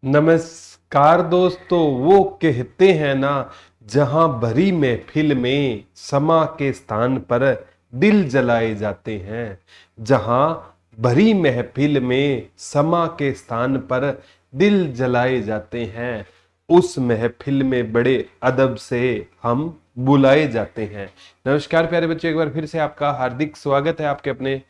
नमस्कार दोस्तों। वो कहते हैं ना, जहां भरी महफिल में समा के स्थान पर दिल जलाए जाते हैं। जहां भरी महफिल में समा के स्थान पर दिल जलाए जाते हैं, उस महफिल में बड़े अदब से हम बुलाए जाते हैं। नमस्कार प्यारे बच्चों, एक बार फिर से आपका हार्दिक स्वागत है आपके अपने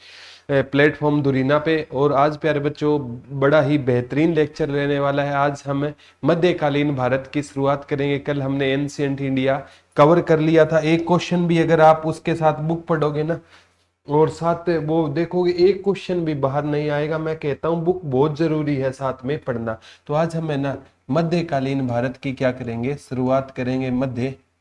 प्लेटफॉर्म दुरीना पे। और आज प्यारे बच्चों बड़ा ही बेहतरीन लेक्चर रहने वाला है। आज हम मध्यकालीन भारत की शुरुआत करेंगे। कल हमने एंशिएंट इंडिया कवर कर लिया था। एक क्वेश्चन भी अगर आप उसके साथ बुक पढ़ोगे ना और साथ वो देखोगे, एक क्वेश्चन भी बाहर नहीं आएगा। मैं कहता हूँ बुक बहुत जरूरी है साथ में पढ़ना। तो आज हम है ना मध्यकालीन भारत की क्या करेंगे, शुरुआत करेंगे। मध्यकालीन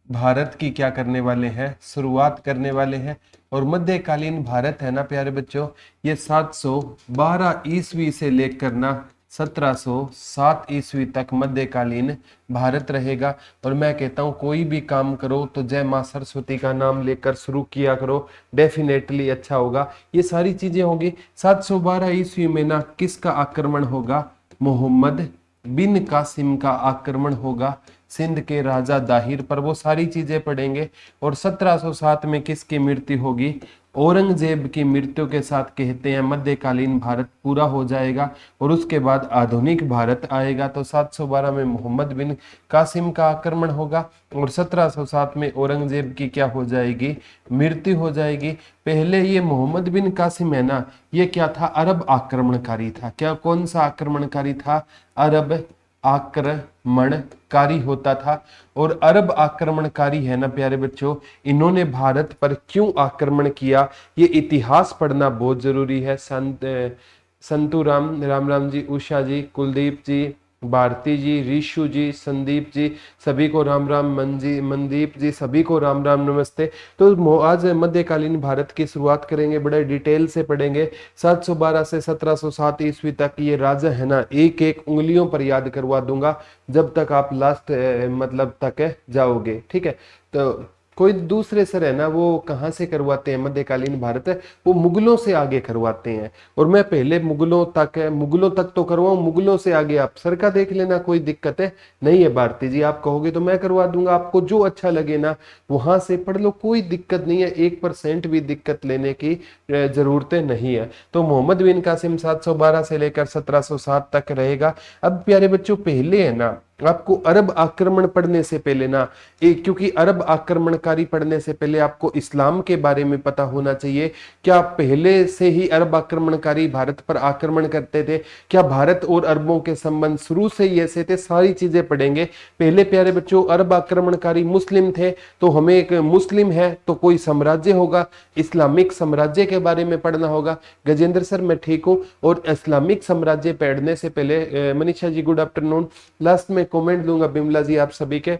भारत की क्या करने वाले हैं, शुरुआत करने वाले हैं। और मध्यकालीन भारत है ना प्यारे बच्चों, ये 712 ईस्वी से लेकर ना 1707 ईस्वी तक मध्यकालीन भारत रहेगा। और मैं कहता हूँ कोई भी काम करो तो जय माँ सरस्वती का नाम लेकर शुरू किया करो, डेफिनेटली अच्छा होगा। ये सारी चीजें होंगी। 712 ईस्वी में ना किसका आक्रमण होगा, मोहम्मद बिन कासिम का आक्रमण होगा सिंध के राजा दाहिर पर। वो सारी चीजें पढ़ेंगे। और 1707 में किसकी मृत्यु होगी, औरंगजेब की मृत्यु के साथ कहते हैं मध्यकालीन भारत पूरा हो जाएगा। और उसके बाद आधुनिक भारत आएगा। तो 712 में मोहम्मद बिन कासिम का आक्रमण होगा और 1707 में औरंगजेब की क्या हो जाएगी, मृत्यु हो जाएगी। पहले ये मोहम्मद बिन कासिम है ना, ये क्या था, अरब आक्रमणकारी था। क्या, कौन सा आक्रमणकारी था, अरब आक्रमणकारी होता था। और अरब आक्रमणकारी है ना प्यारे बच्चों, इन्होंने भारत पर क्यों आक्रमण किया, ये इतिहास पढ़ना बहुत जरूरी है। संतू राम, राम राम जी, उषा जी, कुलदीप जी, भारती जी, रिशु जी, संदीप जी, सभी को राम राम। मनदीप जी, सभी को राम राम, नमस्ते। तो आज मध्यकालीन भारत की शुरुआत करेंगे, बड़े डिटेल से पढ़ेंगे। 712 से 1707 ईस्वी तक ये राजा है ना, एक एक उंगलियों पर याद करवा दूंगा जब तक आप लास्ट मतलब तक जाओगे, ठीक है। तो कोई दूसरे सर है ना, वो कहाँ से करवाते हैं मध्यकालीन भारत, वो मुगलों से आगे करवाते हैं। और मैं पहले मुगलों तक तो करवाऊं, मुगलों से आगे आप सर का देख लेना, कोई दिक्कत है नहीं है। भारती जी आप कहोगे तो मैं करवा दूंगा, आपको जो अच्छा लगे ना वहां से पढ़ लो, कोई दिक्कत नहीं है। 1% भी दिक्कत लेने की जरूरतें नहीं है। तो मोहम्मद बिन कासिम 712 से लेकर 1707 तक रहेगा। अब प्यारे बच्चों पहले है ना, आपको अरब आक्रमण पढ़ने से पहले ना, क्योंकि अरब आक्रमणकारी पढ़ने से पहले आपको इस्लाम के बारे में पता होना चाहिए। क्या पहले से ही अरब आक्रमणकारी भारत पर आक्रमण करते थे, क्या भारत और अरबों के संबंध शुरू से ही ऐसे थे, सारी चीजें पढ़ेंगे। पहले प्यारे बच्चों अरब आक्रमणकारी मुस्लिम थे, तो हमें एक मुस्लिम है तो कोई साम्राज्य होगा, इस्लामिक साम्राज्य के बारे में पढ़ना होगा। गजेंद्र सर मैं ठीक हूँ। और इस्लामिक साम्राज्य पढ़ने से पहले Manisha ji good afternoon, last में कमेंट दूंगा बिमला जी आप सभी के,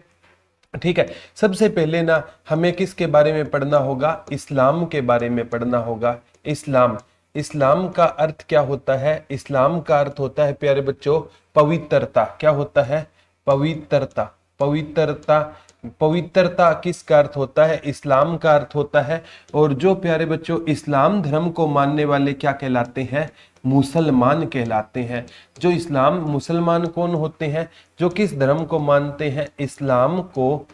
ठीक है। सबसे पहले ना हमें किसके बारे में पढ़ना होगा, इस्लाम के बारे में पढ़ना होगा। इस्लाम, इस्लाम का अर्थ क्या होता है, इस्लाम का अर्थ होता है प्यारे बच्चों पवित्रता। क्या होता है, पवित्रता। पवित्रता, पवित्रता किसका अर्थ होता है, इस्लाम का अर्थ होता है। और जो प्यारे बच्चों इस्लाम धर्म को मानने वाले क्या कहलाते हैं, मुसलमान कहलाते हैं। जो इस्लाम, मुसलमान कौन होते हैं, जो किस धर्म को मानते हैं, इस्लाम को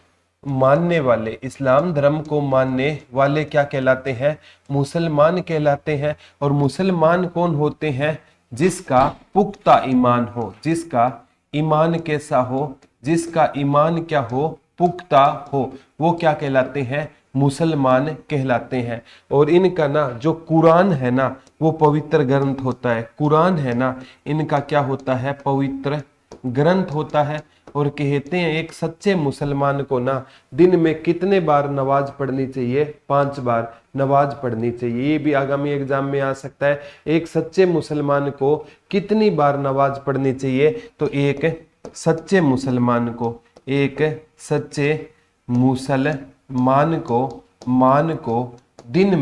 मानने वाले, इस्लाम धर्म को मानने वाले क्या कहलाते हैं, मुसलमान कहलाते हैं। और मुसलमान कौन होते हैं, जिसका पुख्ता ईमान हो, जिसका ईमान कैसा हो, जिसका ईमान क्या हो, पुख्ता हो, वो क्या कहलाते हैं, मुसलमान कहलाते हैं। और इनका ना जो कुरान है ना, वो पवित्र ग्रंथ होता है। कुरान है ना, इनका क्या होता है, पवित्र ग्रंथ होता है। और कहते हैं एक सच्चे मुसलमान को ना दिन में कितने बार नमाज पढ़नी चाहिए, 5 बार नमाज पढ़नी चाहिए। ये भी आगामी एग्जाम में आ सकता है। एक सच्चे मुसलमान को कितनी बार नमाज पढ़नी चाहिए, तो एक सच्चे मुसलमान को, एक सच्चे मुसलमान को, मान को दिन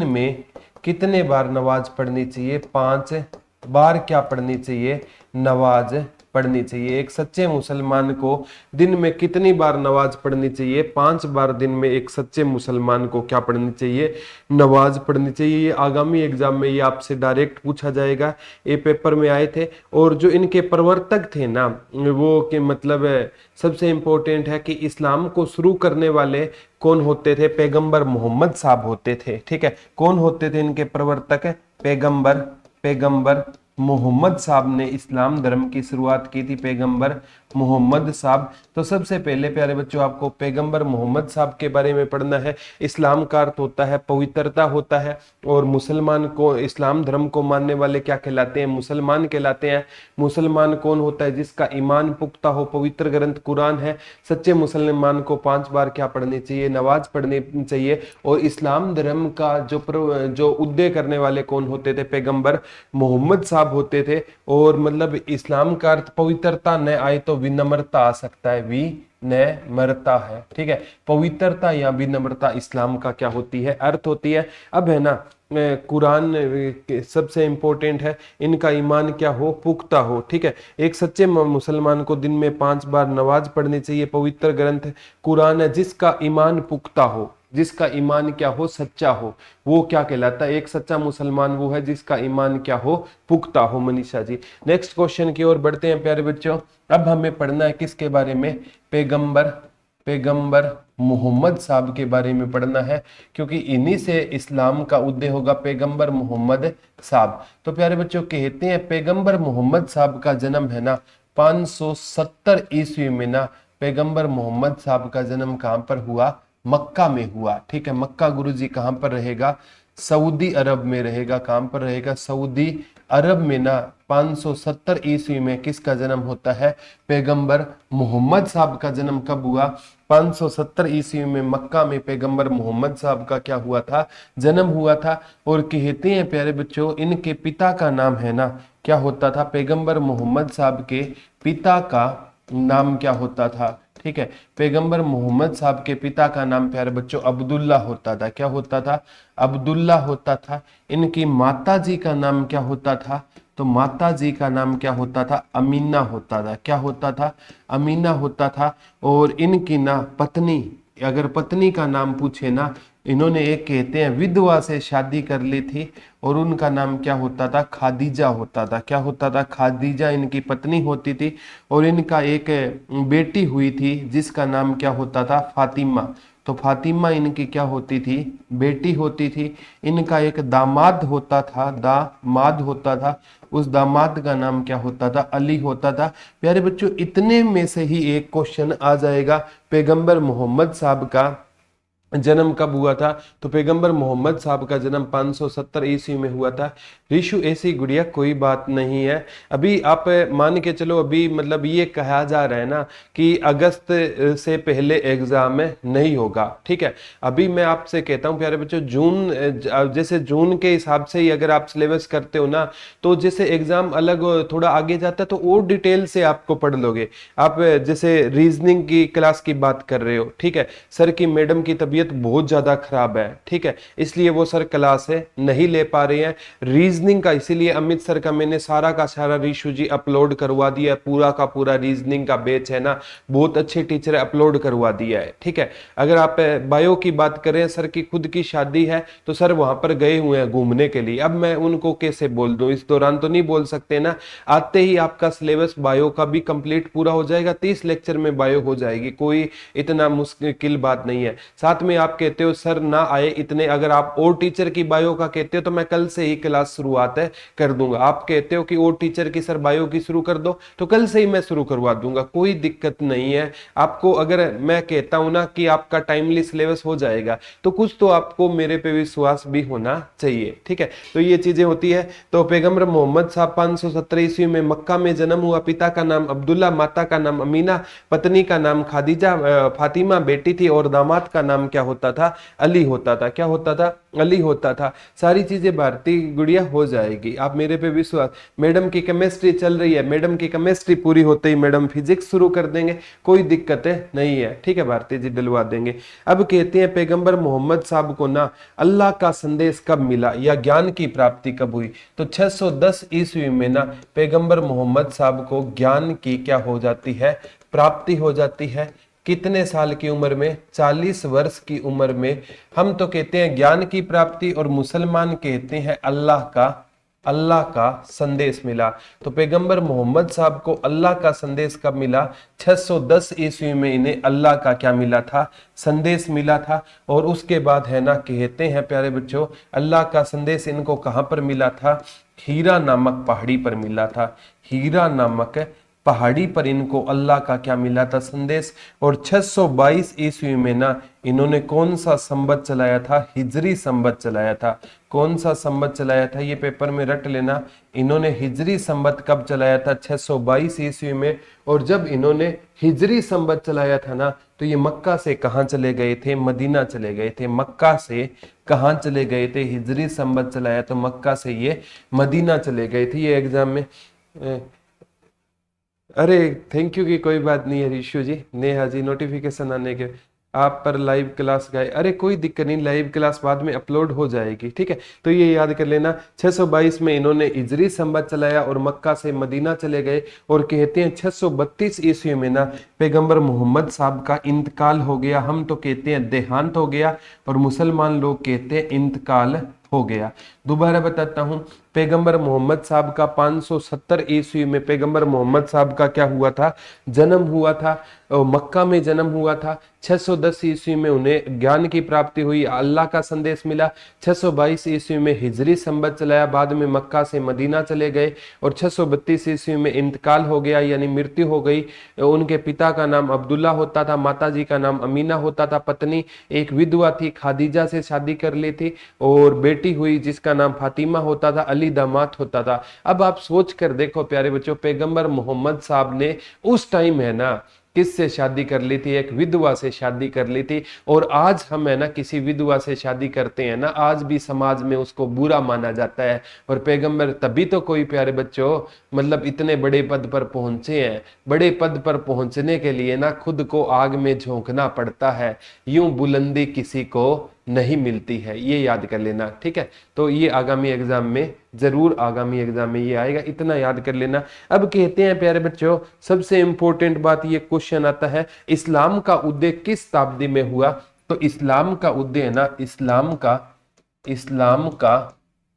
में कितने बार नमाज पढ़नी चाहिए, 5 बार क्या पढ़नी चाहिए, नमाज पढ़नी चाहिए। एक सच्चे मुसलमान को दिन में कितनी बार नमाज पढ़नी चाहिए? 5 बार दिन में एक सच्चे मुसलमान को क्या पढ़नी चाहिए? नमाज पढ़नी चाहिए। ये आगामी एग्जाम में ये आपसे डायरेक्ट पूछा जाएगा, ये पेपर में आए थे। और जो इनके प्रवर्तक थे ना, वो के मतलब सबसे इंपॉर्टेंट है कि इस्लाम को शुरू करने वाले कौन होते थे? पैगंबर मोहम्मद साहब होते थे। ठीक है, कौन होते थे इनके प्रवर्तक? पैगंबर मोहम्मद साहब ने इस्लाम धर्म की शुरुआत की थी, पैगंबर मोहम्मद साहब। तो सबसे पहले प्यारे बच्चों आपको पैगंबर मोहम्मद साहब के बारे में पढ़ना है। इस्लाम का अर्थ होता है पवित्रता होता है, और मुसलमान को, इस्लाम धर्म को मानने वाले क्या कहलाते हैं? मुसलमान कहलाते हैं। मुसलमान कौन होता है? जिसका ईमान पुख्ता हो, पवित्र ग्रंथ कुरान है। सच्चे मुसलमान को 5 बार क्या पढ़नी चाहिए? नमाज पढ़नी चाहिए। और इस्लाम धर्म का जो उदय करने वाले कौन होते थे? पैगंबर मोहम्मद साहब होते थे। और मतलब इस्लाम का अर्थ पवित्रता न आए तो विनम्रता आ सकता है, विनम्रता है। ठीक है, पवित्रता या विनम्रता इस्लाम का क्या होती है? अर्थ होती है। अब है ना, कुरान सबसे इंपॉर्टेंट है, इनका ईमान क्या हो? पुख्ता हो। ठीक है, एक सच्चे मुसलमान को दिन में 5 बार नमाज पढ़नी चाहिए। पवित्र ग्रंथ कुरान है, जिसका ईमान पुख्ता हो, जिसका ईमान क्या हो? सच्चा हो, वो क्या कहलाता है? एक सच्चा मुसलमान वो है जिसका ईमान क्या हो? पुख्ता हो। मनीषा जी, नेक्स्ट क्वेश्चन की ओर बढ़ते हैं प्यारे बच्चों। अब हमें पढ़ना है किसके बारे में? पैगंबर मोहम्मद साहब के बारे में पढ़ना है, क्योंकि इन्हीं से इस्लाम का उदय होगा, पैगंबर मोहम्मद साहब। तो प्यारे बच्चों कहते हैं पैगंबर मोहम्मद साहब का जन्म है ना 570 ईस्वी में ना, पैगंबर मोहम्मद साहब का जन्म कहां पर हुआ? मक्का में हुआ। ठीक है, मक्का गुरुजी कहां पर रहेगा? सऊदी अरब में रहेगा। कहां पर रहेगा? सऊदी अरब में ना 570 ईस्वी में किसका जन्म होता है? पैगंबर मोहम्मद साहब का जन्म कब हुआ? 570 ईस्वी में मक्का में पैगंबर मोहम्मद साहब का क्या हुआ था? जन्म हुआ था। और कहते हैं प्यारे बच्चों इनके पिता का नाम है ना, क्या होता था? पैगंबर मोहम्मद साहब के पिता का नाम क्या होता था? ठीक है, पैगंबर मोहम्मद साहब के पिता का नाम प्यारे बच्चों अब्दुल्ला होता था। क्या होता था? अब्दुल्ला होता था। इनकी माता जी का नाम क्या होता था? तो माता जी का नाम क्या होता था? अमीना होता था। क्या होता था? अमीना होता था। और इनकी ना पत्नी, अगर पत्नी का नाम पूछे ना, इन्होंने एक कहते हैं विधवा से शादी कर ली थी, और उनका नाम क्या होता था? खादीजा होता था। क्या होता था? खादीजा इनकी पत्नी होती थी। और इनका एक बेटी हुई थी जिसका नाम क्या होता था? फातिमा। तो फातिमा इनकी क्या होती थी? बेटी होती थी। इनका एक दामाद होता था, उस दामाद का नाम क्या होता था? अली होता था। प्यारे बच्चों इतने में से ही एक क्वेश्चन आ जाएगा, पैगंबर मोहम्मद साहब का जन्म कब हुआ था? तो पैगंबर मोहम्मद साहब का जन्म 570 ईस्वी में हुआ था। ऋषु ऐसी गुड़िया कोई बात नहीं है। अभी आप मान के चलो, अभी मतलब ये कहा जा रहा है ना कि अगस्त से पहले एग्जाम नहीं होगा। ठीक है, अभी मैं आपसे कहता हूँ प्यारे बच्चों, जून, जैसे जून के हिसाब से ही अगर आप सिलेबस करते हो ना, तो जैसे एग्जाम अलग थोड़ा आगे जाता है तो और डिटेल से आपको पढ़ लोगे। आप जैसे रीजनिंग की क्लास की बात कर रहे हो, ठीक है, सर की मैडम की तबीयत बहुत ज्यादा खराब है, ठीक है, इसलिए वो सर क्लास है नहीं ले पा रहे हैं रीजनिंग का। इसीलिए अमित सर का मैंने सारा का सारा ऋषु जी अपलोड करवा दिया, पूरा का पूरा रीजनिंग का बैच है ना, बहुत अच्छे टीचर अपलोड करवा दिया है। ठीक है, अगर आप बायो की बात करें, सर की खुद की शादी है तो सर वहां पर गए हुए हैं घूमने के लिए। अब मैं उनको कैसे बोल दूं, इस दौरान तो नहीं बोल सकते ना। आते ही आपका सिलेबस बायो का भी कंप्लीट पूरा हो जाएगा, 30 लेक्चर में बायो हो जाएगी, कोई इतना मुश्किल बात नहीं है। साथ में आप कहते हो सर ना आए इतने, अगर आप और टीचर की बायो का कहते हो तो मैं कल से ही क्लास शुरुआत है कर दूंगा। आप कहते हो कि और टीचर की सर बायो की शुरू कर दो तो कल से ही मैं शुरू करवा दूंगा, कोई दिक्कत नहीं है आपको। अगर मैं कहता हूं ना कि आपका टाइमली सिलेबस हो जाएगा तो कुछ तो आपको मेरे पे विश्वास भी होना चाहिए। ठीक है, तो ये चीजें होती है। तो पैगंबर मोहम्मद साहब 517 ईस्वी में मक्का में जन्म हुआ। पिता का नाम अब्दुल्ला, माता का नाम अमीना, पत्नी का नाम खादीजा फातिमा बेटी थी, और दामाद का नाम क्या क्या होता था, अली होता था। क्या होता था, अली होता था। सारी चीजें भारतीय गुड़िया हो जाएगी, आप मेरे पे विश्वास। मैडम की केमिस्ट्री चल रही है, मैडम की केमिस्ट्री पूरी होते ही मैडम फिजिक्स शुरू कर देंगे, कोई दिक्कत नहीं है, ठीक है, भारतीय जी डलवा देंगे। अब कहते हैं पैगंबर मोहम्मद साहब को ना अल्लाह का संदेश कब मिला या ज्ञान की प्राप्ति कब हुई? तो 610 ईस्वी में ना पैगंबर मोहम्मद साहब को ज्ञान की क्या हो जाती है, प्राप्ति हो जाती है। कितने साल की उम्र में? 40 वर्ष की उम्र में। हम तो कहते हैं ज्ञान की प्राप्ति और मुसलमान कहते हैं अल्लाह का संदेश मिला। तो पैगंबर मोहम्मद साहब को अल्लाह का संदेश कब मिला? 610 ईस्वी में इन्हें अल्लाह का क्या मिला था? संदेश मिला था। और उसके बाद है ना कहते हैं प्यारे बच्चों, अल्लाह का संदेश इनको कहां पर मिला था? हीरा नामक पहाड़ी पर मिला था। हीरा नामक पहाड़ी पर इनको अल्लाह का क्या मिला था? संदेश। और 622 ईस्वी में ना इन्होंने कौन सा संवत चलाया था? हिजरी संवत चलाया था। कौन सा संवत चलाया था? ये पेपर में रट लेना। इन्होंने हिजरी संवत कब चलाया था? 622 ईस्वी में। और जब इन्होंने हिजरी संवत चलाया था ना, तो ये मक्का से कहां चले गए थे? मदीना चले गए थे। मक्का से कहां चले गए थे? हिजरी संवत चलाया तो मक्का से ये मदीना चले गए थे। ये एग्जाम में अरे थैंक यू की कोई बात नहीं है रिशु जी, नेहा जी, नोटिफिकेशन आने के आप पर लाइव क्लास गए। अरे कोई दिक्कत नहीं, लाइव क्लास बाद में अपलोड हो जाएगी, ठीक है। तो ये याद कर लेना, 622 में इन्होंने हिजरी संवत चलाया और मक्का से मदीना चले गए। और कहते हैं 632 ईस्वी में ना पैगंबर मोहम्मद साहब का इंतकाल हो गया। हम तो कहते हैं देहांत हो गया और मुसलमान लोग कहते हैं इंतकाल हो गया। दोबारा बताता हूं, पैगंबर मोहम्मद साहब का 570 ईस्वी में पैगंबर मोहम्मद साहब का क्या हुआ था? जन्म हुआ था, मक्का में जन्म हुआ था। 610 ईस्वी में उन्हें ज्ञान की प्राप्ति हुई, अल्लाह का संदेश मिला। 622 ईस्वी में हिजरी संवत चलाया, बाद में मक्का से मदीना चले गए। और 632 ईस्वी में इंतकाल हो गया, यानी मृत्यु हो गई। उनके पिता का नाम अब्दुल्ला होता था, माता जी का नाम अमीना होता था। पत्नी एक विधवा थी, खादीजा से शादी कर ली थी। और बेटी हुई जिसका नाम फातिमा होता था, अली दामाद होता था। अब आप सोच कर देखो प्यारे बच्चों, पैगंबर मोहम्मद साहब ने उस टाइम है ना किससे शादी कर ली थी? एक विधवा से शादी कर ली थी। और आज हम है ना किसी विधवा से शादी करते हैं ना, आज भी समाज में उसको बुरा माना जाता है। और पैगंबर तभी तो कोई प्यारे बच्चों मतलब इतने बड़े पद पर पहुंचे हैं। बड़े पद पर पहुंचने के लिए ना खुद को आग में झोंकना पड़ता है, यूं बुलंदी किसी को नहीं मिलती है, ये याद कर लेना, ठीक है। तो ये आगामी एग्जाम में जरूर, आगामी एग्जाम में ये आएगा, इतना याद कर लेना। अब कहते हैं प्यारे बच्चों, सबसे इंपॉर्टेंट बात, ये क्वेश्चन आता है, इस्लाम का उदय किस शताब्दी में हुआ? तो इस्लाम का उदय है ना, इस्लाम का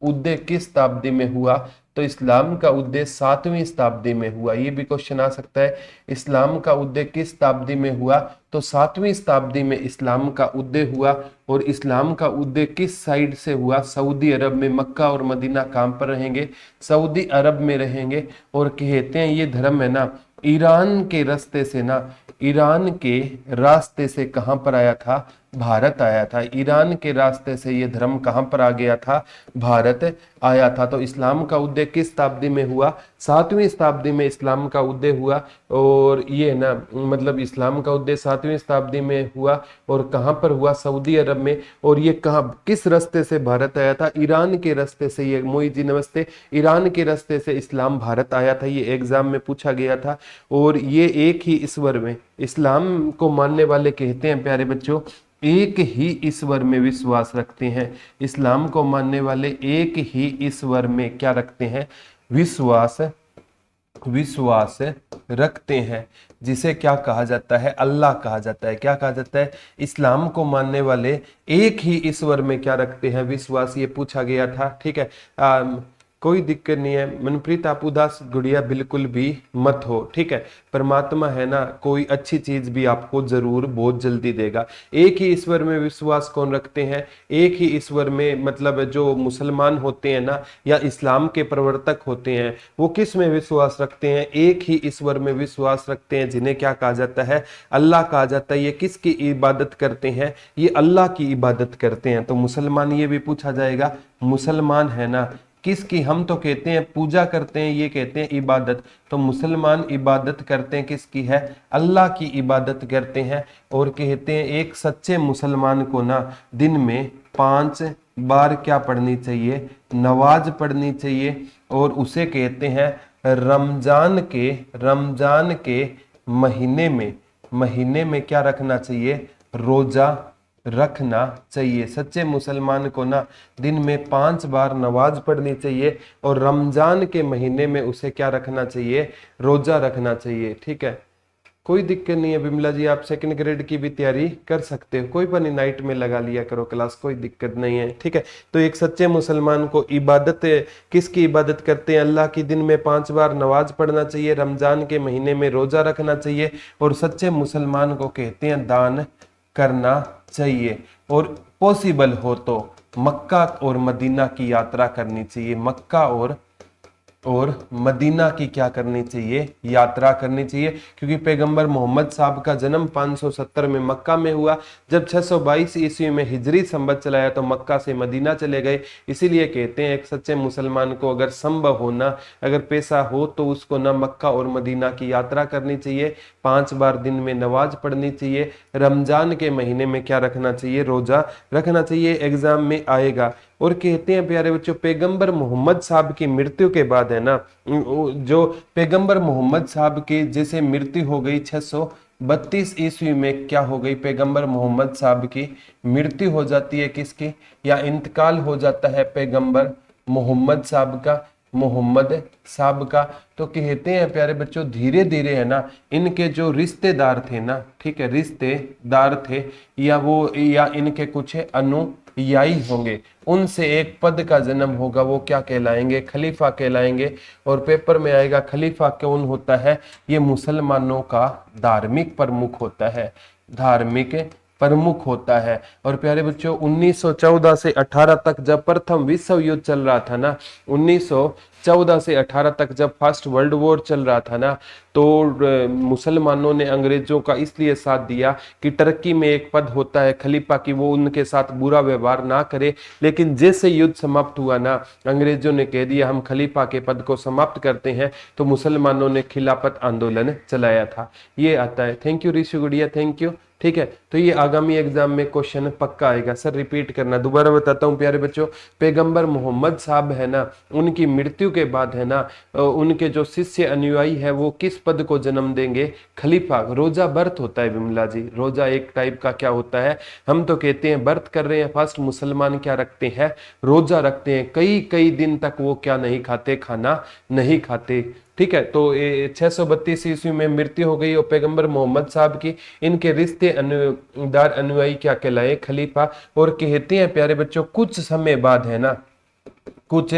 उदय किस शताब्दी में हुआ? तो इस्लाम का उदय 7वीं शताब्दी में हुआ। ये भी क्वेश्चन आ सकता है, इस्लाम का उदय किस शताब्दी में हुआ? तो 7वीं शताब्दी में इस्लाम का उदय हुआ। और इस्लाम का उदय किस साइड से हुआ? सऊदी अरब में। मक्का और मदीना कहां पर रहेंगे? सऊदी अरब में रहेंगे। और कहते हैं ये धर्म है ना ईरान के रास्ते से ना, ईरान के रास्ते से कहां पर आया था? भारत आया था। ईरान के रास्ते से ये धर्म कहां पर आ गया था? भारत आया था। तो इस्लाम का उदय किस शताब्दी में हुआ? 7वीं शताब्दी में इस्लाम का उदय हुआ। और ये ना मतलब इस्लाम का उदय 7वीं शताब्दी में हुआ। और कहां पर हुआ? सऊदी अरब में। और ये कहां, किस रास्ते से भारत आया था? ईरान के रास्ते से। ये मोई जी नमस्ते, ईरान के रास्ते से इस्लाम भारत आया था, ये एग्जाम में पूछा गया था। और ये एक ही ईश्वर में, इस्लाम को मानने वाले कहते हैं प्यारे बच्चों एक ही ईश्वर में विश्वास रखते हैं। इस्लाम को मानने वाले एक ही ईश्वर में क्या रखते हैं? विश्वास रखते हैं, जिसे क्या कहा जाता है? अल्लाह कहा जाता है। क्या कहा जाता है? इस्लाम को मानने वाले एक ही ईश्वर में क्या रखते हैं? विश्वास। ये पूछा गया था, ठीक है। कोई दिक्कत नहीं है मनप्रीत, आप उदास गुड़िया बिल्कुल भी मत हो, ठीक है। परमात्मा है ना कोई अच्छी चीज भी आपको जरूर बहुत जल्दी देगा। एक ही ईश्वर में विश्वास कौन रखते हैं? एक ही ईश्वर में मतलब जो मुसलमान होते हैं ना या इस्लाम के प्रवर्तक होते हैं, वो किस में विश्वास रखते हैं? एक ही ईश्वर में विश्वास रखते हैं, जिन्हें क्या कहा जाता है? अल्लाह कहा जाता है। ये किसकी इबादत करते हैं? ये अल्लाह की इबादत करते हैं। तो मुसलमान, ये भी पूछा जाएगा, मुसलमान है ना किसकी? हम तो कहते हैं पूजा करते हैं, ये कहते हैं इबादत। तो मुसलमान इबादत करते हैं किसकी है? अल्लाह की इबादत करते हैं। और कहते हैं एक सच्चे मुसलमान को ना दिन में 5 बार क्या पढ़नी चाहिए? नमाज पढ़नी चाहिए। और उसे कहते हैं रमजान के महीने में क्या रखना चाहिए? रोजा रखना चाहिए। सच्चे मुसलमान को ना दिन में 5 बार नमाज पढ़नी चाहिए और रमजान के महीने में उसे क्या रखना चाहिए? रोजा रखना चाहिए। ठीक है, कोई दिक्कत नहीं है बिमला जी, आप सेकंड ग्रेड की भी तैयारी कर सकते हो, कोई पर नाइट में लगा लिया करो क्लास, कोई दिक्कत नहीं है। ठीक है, तो एक सच्चे मुसलमान को इबादत किसकी इबादत करते हैं? अल्लाह की। दिन में 5 बार नमाज पढ़ना चाहिए, रमजान के महीने में रोजा रखना चाहिए और सच्चे मुसलमान को कहते हैं दान करना चाहिए। और पॉसिबल हो तो मक्का और मदीना की यात्रा करनी चाहिए। मक्का और मदीना की क्या करनी चाहिए? यात्रा करनी चाहिए, क्योंकि पैगंबर मोहम्मद साहब का जन्म 570 में मक्का में हुआ। जब 622 ईस्वी में हिजरी संवत चलाया तो मक्का से मदीना चले गए। इसीलिए कहते हैं एक सच्चे मुसलमान को अगर संभव हो ना, अगर पैसा हो तो उसको ना मक्का और मदीना की यात्रा करनी चाहिए, 5 बार दिन में नमाज पढ़नी चाहिए, रमजान के महीने में क्या रखना चाहिए? रोजा रखना चाहिए। एग्जाम में आएगा। और कहते हैं प्यारे बच्चों पैगंबर मोहम्मद साहब की मृत्यु के बाद है ना, जो पैगंबर मोहम्मद साहब की जैसे मृत्यु हो गई 632 ईस्वी में, क्या हो गई? पैगंबर मोहम्मद साहब की मृत्यु हो जाती है। किसकी? या इंतकाल हो जाता है पैगंबर मोहम्मद साहब का। तो कहते हैं प्यारे बच्चों धीरे धीरे है ना इनके जो रिश्तेदार थे ना, ठीक है, रिश्तेदार थे या इनके कुछ अनुयायी होंगे, उनसे एक पद का जन्म होगा, वो क्या कहलाएंगे? खलीफा कहलाएंगे। और पेपर में आएगा खलीफा कौन होता है? ये मुसलमानों का धार्मिक प्रमुख होता है, धार्मिक प्रमुख होता है। और प्यारे बच्चों 1914 से 18 तक जब प्रथम विश्व युद्ध चल रहा था ना, 1914 से 18 तक जब फर्स्ट वर्ल्ड वॉर चल रहा था ना, तो मुसलमानों ने अंग्रेजों का इसलिए साथ दिया कि टर्की में एक पद होता है खलीफा की, वो उनके साथ बुरा व्यवहार ना करे। लेकिन जैसे युद्ध समाप्त हुआ ना, अंग्रेजों ने कह दिया हम खलीफा के पद को समाप्त करते हैं, तो मुसलमानों ने खिलाफत आंदोलन चलाया था। ये आता है। थैंक यू ऋषि गुड़िया, थैंक यू। ठीक है, तो ये आगामी एग्जाम में क्वेश्चन पक्का आएगा। सर रिपीट करना, दोबारा बताता हूँ प्यारे बच्चों, पैगंबर मोहम्मद साहब है ना, उनकी मृत्यु के बाद है ना, उनके जो शिष्य अनुयायी है वो किस पद को जन्म देंगे? खलीफा। रोजा बर्थ होता है विमला जी, रोजा एक टाइप का क्या होता है? हम तो कहते हैं बर्थ कर रहे हैं, फर्स्ट मुसलमान क्या रखते हैं? रोजा रखते हैं, कई कई दिन तक वो क्या नहीं खाते? खाना नहीं खाते। ठीक है, तो 632 ईस्वी में मृत्यु हो गई और पैगंबर मोहम्मद साहब की, इनके रिश्तेदार अनुयायी क्या कहलाए? खलीफा। और कहते हैं प्यारे बच्चों कुछ समय बाद है ना, कुछ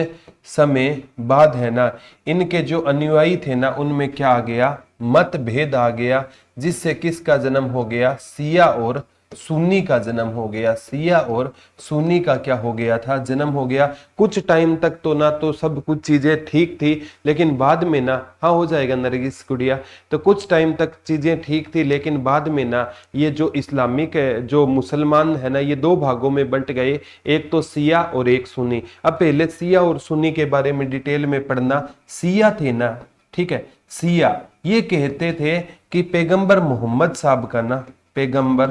समय बाद है ना, इनके जो अनुयायी थे ना उनमें क्या आ गया? मतभेद आ गया, जिससे किसका जन्म हो गया? शिया और सुन्नी का जन्म हो गया। शिया और सुन्नी का क्या हो गया था? जन्म हो गया। कुछ टाइम तक तो ना तो सब कुछ चीजें ठीक थी, लेकिन बाद में ना, हाँ हो जाएगा नरगिस गुड़िया, तो कुछ टाइम तक चीजें ठीक थी, लेकिन बाद में ना ये जो इस्लामिक जो मुसलमान है ना, ये 2 भागों में बंट गए, एक तो शिया और एक सुन्नी। अब पहले शिया और सुन्नी के बारे में डिटेल में पढ़ना। शिया थे ना, ठीक है, शिया ये कहते थे कि पैगंबर मोहम्मद साहब का ना, पैगंबर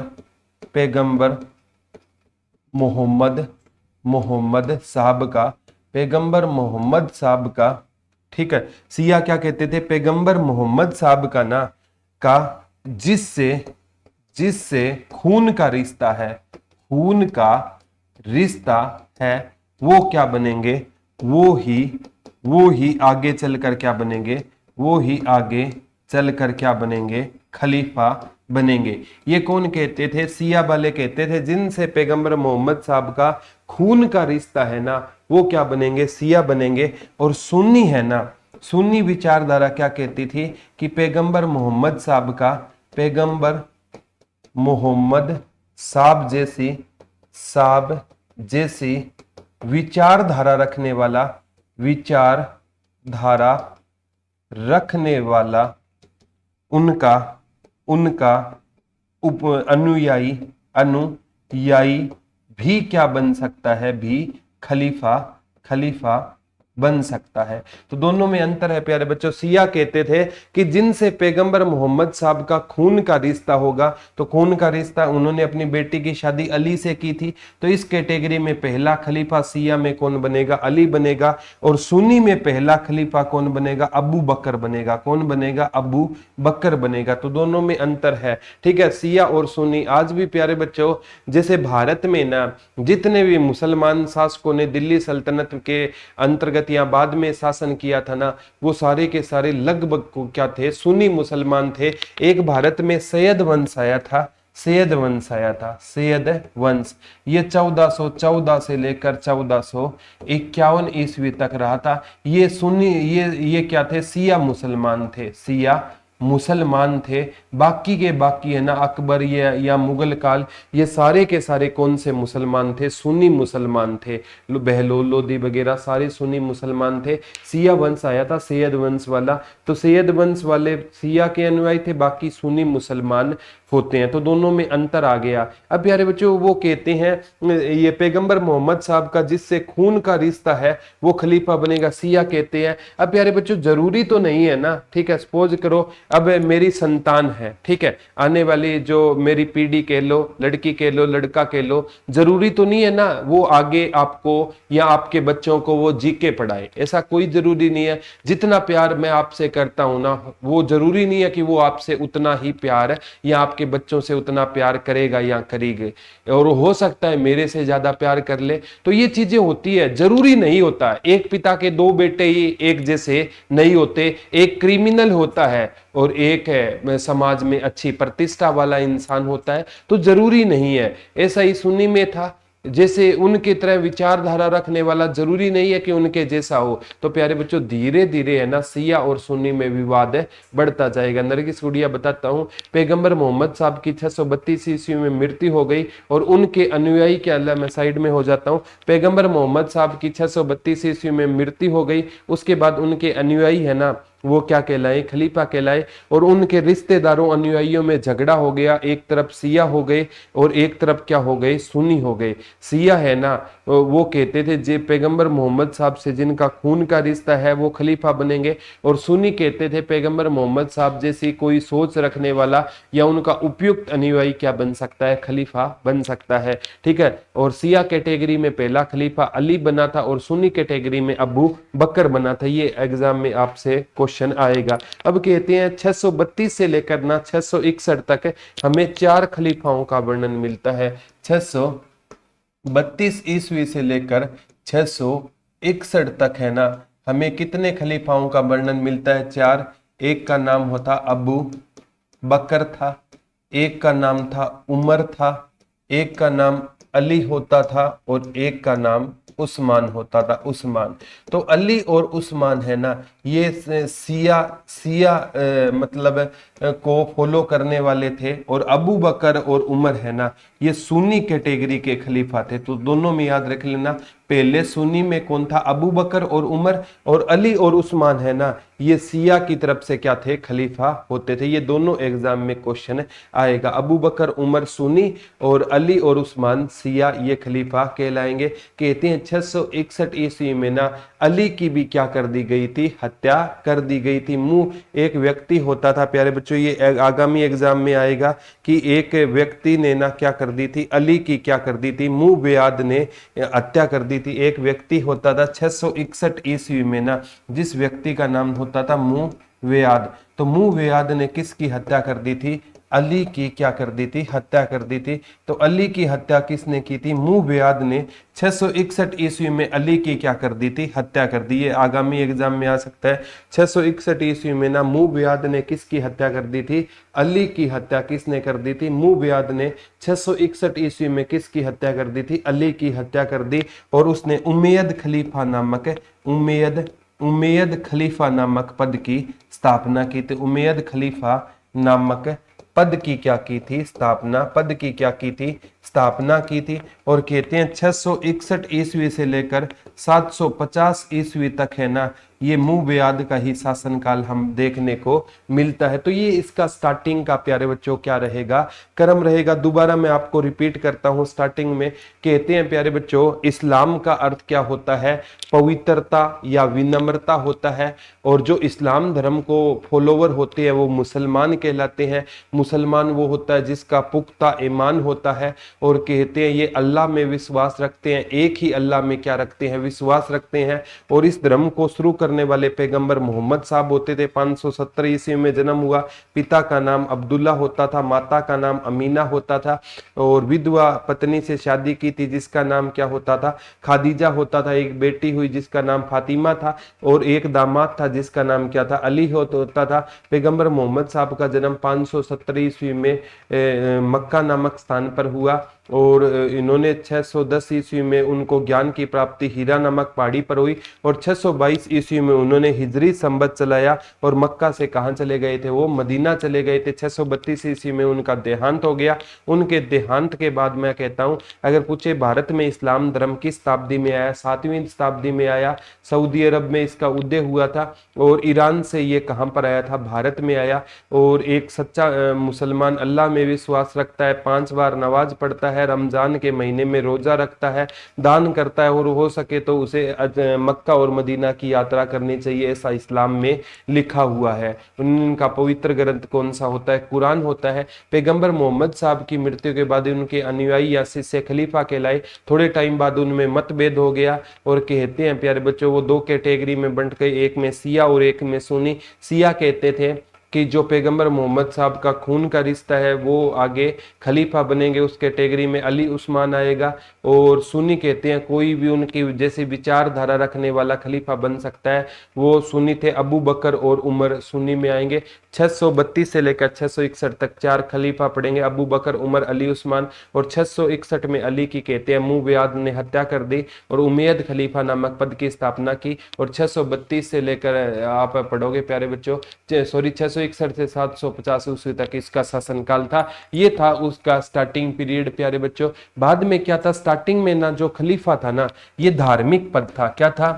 मोहम्मद साहब का, पैगंबर मोहम्मद साहब का, ठीक है, शिया क्या कहते थे? पैगंबर मोहम्मद साहब का ना का जिससे खून का रिश्ता है, खून का रिश्ता है, वो क्या बनेंगे? वो ही आगे चलकर क्या बनेंगे? वो ही आगे चलकर क्या बनेंगे? खलीफा बनेंगे। ये कौन कहते थे? शिया वाले कहते थे जिनसे पैगंबर मोहम्मद साहब का खून का रिश्ता है ना, वो क्या बनेंगे? शिया बनेंगे। और सुन्नी है ना, सुन्नी विचारधारा क्या कहती थी कि पैगंबर मोहम्मद साहब जैसी विचारधारा रखने वाला उनका अनुयायी भी क्या बन सकता है? भी खलीफा बन सकता है। तो दोनों में अंतर है प्यारे बच्चों। सिया कहते थे कि जिनसे पैगंबर मोहम्मद साहब का खून का रिश्ता होगा, तो खून का रिश्ता उन्होंने अपनी बेटी की शादी अली से की थी, तो इस कैटेगरी में पहला खलीफा सिया में कौन बनेगा, अली बनेगा। और सुन्नी में पहला खलीफा कौन बनेगा, अबू बकर बनेगा। कौन बनेगा, अबू बकर बनेगा। तो दोनों में अंतर है, ठीक है, सिया और सुन्नी। आज भी प्यारे बच्चों जैसे भारत में ना जितने भी मुसलमान शासकों ने दिल्ली सल्तनत के अंतर्गत या बाद में शासन किया था ना, वो सारे के सारे लगभग क्या थे, सुन्नी मुसलमान थे। एक भारत में सैयद वंश आया था, सैयद वंश आया था, सैयद वंश। ये 1414 से लेकर 1451 ईस्वी तक रहा था। ये सुन्नी, ये क्या थे, सिया मुसलमान थे, सिया मुसलमान थे। बाकी के बाकी है ना, अकबर ये या मुगल काल, ये सारे के सारे कौन से मुसलमान थे, सुन्नी मुसलमान थे। बहलोल लोदी वगैरह सारे सुन्नी मुसलमान थे। सिया वंश आया था, सैयद वंश वाला, तो सैयद वंश वाले सिया के अनुयायी थे, बाकी सुन्नी मुसलमान होते हैं। तो दोनों में अंतर आ गया। अब प्यारे बच्चों वो कहते हैं ये पैगंबर मोहम्मद साहब का जिससे खून का रिश्ता है वो खलीफा बनेगा, सिया कहते हैं। अब प्यारे बच्चों जरूरी तो नहीं है ना, ठीक है, सपोज करो अब मेरी संतान है, ठीक है, आने वाली जो मेरी पीढ़ी कह लो, लड़की कह लो, लड़का कह लो, जरूरी तो नहीं है ना वो आगे आपको या आपके बच्चों को वो जीके पढ़ाए, ऐसा कोई जरूरी नहीं है। जितना प्यार मैं आपसे करता हूं ना, वो जरूरी नहीं है कि वो आपसे उतना ही प्यार या आपके बच्चों से उतना प्यार करेगा या करेगी, और हो सकता है मेरे से ज्यादा प्यार कर ले। तो ये चीजें होती है, जरूरी नहीं होता एक पिता के दो बेटे ही एक जैसे नहीं होते। एक क्रिमिनल होता है और एक है समाज में अच्छी प्रतिष्ठा वाला इंसान होता है, तो जरूरी नहीं है। ऐसा ही सुन्नी में था, जैसे उनकी तरह विचारधारा रखने वाला जरूरी नहीं है कि उनके जैसा हो। तो प्यारे बच्चों धीरे धीरे है ना सिया और सुन्नी में विवाद बढ़ता जाएगा। नरगिस गुड़िया बताता हूं, पैगंबर मोहम्मद साहब की 632 ईस्वी में मृत्यु हो गई और उनके अनुयायी के, अल्लाह मैं साइड में हो जाता हूं, पैगंबर मोहम्मद साहब की 632 ईस्वी में मृत्यु हो गई। उसके बाद उनके अनुयायी है ना वो क्या कहलाए, खलीफा कहलाए। और उनके रिश्तेदारों अनुयायियों में झगड़ा हो गया, एक तरफ सिया हो गए और एक तरफ क्या हो गए, सुन्नी हो गए। सिया है ना वो कहते थे जे पैगंबर मोहम्मद साहब से जिनका खून का रिश्ता है वो खलीफा बनेंगे, और सुन्नी कहते थे पैगंबर मोहम्मद साहब जैसी कोई सोच रखने वाला या उनका उपयुक्त अनुयायी क्या बन सकता है, खलीफा बन सकता है, ठीक है। और सिया कैटेगरी में पहला खलीफा अली बना था और सुन्नी कैटेगरी में अबू बकर बना था। ये एग्जाम में आपसे क्वेश्चन आएगा। अब कहते हैं 632 से लेकर ना 661 तक हमें 4 खलीफाओं का वर्णन मिलता है। 632 ईस्वी से लेकर 661 तक है ना हमें कितने खलीफाओं का वर्णन मिलता है, 4। एक का नाम होता अबू बकर था, एक का नाम था उमर था, एक का नाम अली होता था और एक का नाम उस्मान होता था, उस्मान। तो अली और उस्मान है ना ये सिया मतलब को फॉलो करने वाले थे, और अबू बकर और उमर है ना ये सुन्नी कैटेगरी के खलीफा थे। तो दोनों में याद रख लेना, पहले सुन्नी में कौन था, अबू बकर और उमर, और अली और उस्मान है ना ये सिया की तरफ से क्या थे, खलीफा होते थे। ये दोनों एग्जाम में क्वेश्चन आएगा। अबू बकर उमर सुन्नी और अली और उस्मान सिया, ये खलीफा कहलाएंगे। कहते हैं 661 ईस्वी में ना अली की भी क्या कर दी गई थी, हत्या कर दी गई थी। मुंह एक व्यक्ति होता था प्यारे बच्चों, ये आगामी एग्जाम में आएगा कि एक व्यक्ति ने ना क्या कर दी थी, अली की क्या कर दी थी, मुंह बेयाद ने हत्या कर दी थी। एक व्यक्ति होता था 661 ईस्वी में ना जिस व्यक्ति का नाम होता था मुंह वेयाद। तो मुंह वेयाद ने किसकी हत्या कर दी थी, अली की क्या कर दी थी, हत्या कर दी थी। तो अली की हत्या किसने की थी, मुंह बेयाद ने 661 ईस्वी में अली की क्या कर दी थी, हत्या कर दी। ये आगामी एग्जाम में आ सकता है। 661 ईस्वी में ना मुंह बेयाद ने किसकी हत्या कर दी थी, अली की हत्या किसने कर दी थी, मुंह बेयाद ने 661 ईस्वी में किसकी हत्या कर दी थी, अली की हत्या कर दी। और उसने उमैयद खलीफा नामक उमैयद खलीफा नामक पद की स्थापना की थी। उमैयद खलीफा नामक पद की क्या की थी, स्थापना, पद की क्या की थी, स्थापना की थी। और कहते हैं 661 ईस्वी से लेकर 750 ईस्वी तक है ना, ये मुबयाद का ही शासनकाल हम देखने को मिलता है। तो ये इसका स्टार्टिंग का प्यारे बच्चों क्या रहेगा, क्रम रहेगा। दोबारा मैं आपको रिपीट करता हूं, स्टार्टिंग में कहते हैं प्यारे बच्चों, इस्लाम का अर्थ क्या होता है, पवित्रता या विनम्रता होता है। और जो इस्लाम धर्म को फॉलोवर होते हैं वो मुसलमान कहलाते हैं। मुसलमान वो होता है जिसका पुख्ता ईमान होता है। और कहते हैं ये अल्लाह में विश्वास रखते हैं, एक ही अल्लाह में क्या रखते हैं, विश्वास रखते हैं। और इस धर्म को शुरू करने वाले पैगंबर मोहम्मद साहब होते थे। 570 ईस्वी में जन्म हुआ। पिता का नाम अब्दुल्ला होता था, माता का नाम अमीना होता था। और विधवा पत्नी से शादी की थी जिसका नाम क्या होता था, खादीजा होता था। एक बेटी हुई जिसका नाम फातिमा था। और एक दामाद था जिसका नाम क्या था, अली होता था। पैगंबर मोहम्मद साहब का जन्म 570 ईस्वी में मक्का नामक स्थान पर हुआ। और इन्होंने 610 ईस्वी में उनको ज्ञान की प्राप्ति हीरा नामक पहाड़ी पर हुई। और 622 ईस्वी में उन्होंने हिजरी संवत चलाया और मक्का से कहाँ चले गए थे, वो मदीना चले गए थे। 632 ईस्वी में उनका देहांत हो गया। उनके देहांत के बाद मैं कहता हूँ, अगर पूछे भारत में इस्लाम धर्म किस शताब्दी में आया, 7वीं शताब्दी में आया। सऊदी अरब में इसका उदय हुआ था। और ईरान से ये कहाँ पर आया था, भारत में आया। और एक सच्चा मुसलमान अल्लाह में विश्वास रखता है, 5 बार नमाज पढ़ता है, रमजान के महीने में रोजा रखता है, दान करता है। और हो सके तो उसे मक्का और मदीना की यात्रा करनी चाहिए, ऐसा इस्लाम में लिखा हुआ है। उनका पवित्र ग्रंथ कौन सा होता है, कुरान होता है। पैगंबर मोहम्मद साहब की मृत्यु के बाद उनके अनुयायी या शिष्य खलीफा कहलाए। थोड़े टाइम बाद उनमें मतभेद हो गया। और कहते हैं प्यारे बच्चों, वो 2 कैटेगरी में बंट गए, एक में सिया और एक में सुन्नी। सिया कहते थे कि जो पैगंबर मोहम्मद साहब का खून का रिश्ता है वो आगे खलीफा बनेंगे, उस कैटेगरी में अली उस्मान आएगा। और सुन्नी कहते हैं कोई भी उनकी जैसी विचारधारा रखने वाला खलीफा बन सकता है, वो सुन्नी थे। अबू बकर और उमर सुन्नी में आएंगे। 632 से लेकर 661 तक 4 खलीफा पड़ेंगे, अबू बकर, उमर, अली, उस्मान। और 661 में अली की कहते हैं मुबयाद ने हत्या कर दी और उमैयद खलीफा नामक पद की स्थापना की। और 632 से लेकर आप पढ़ोगे प्यारे बच्चों, सॉरी 661 से 750 ईस्वी तक इसका शासनकाल था। ये था उसका स्टार्टिंग पीरियड प्यारे बच्चों। बाद में क्या था, स्टार्टिंग में ना जो खलीफा था ना, ये धार्मिक पद था। क्या था,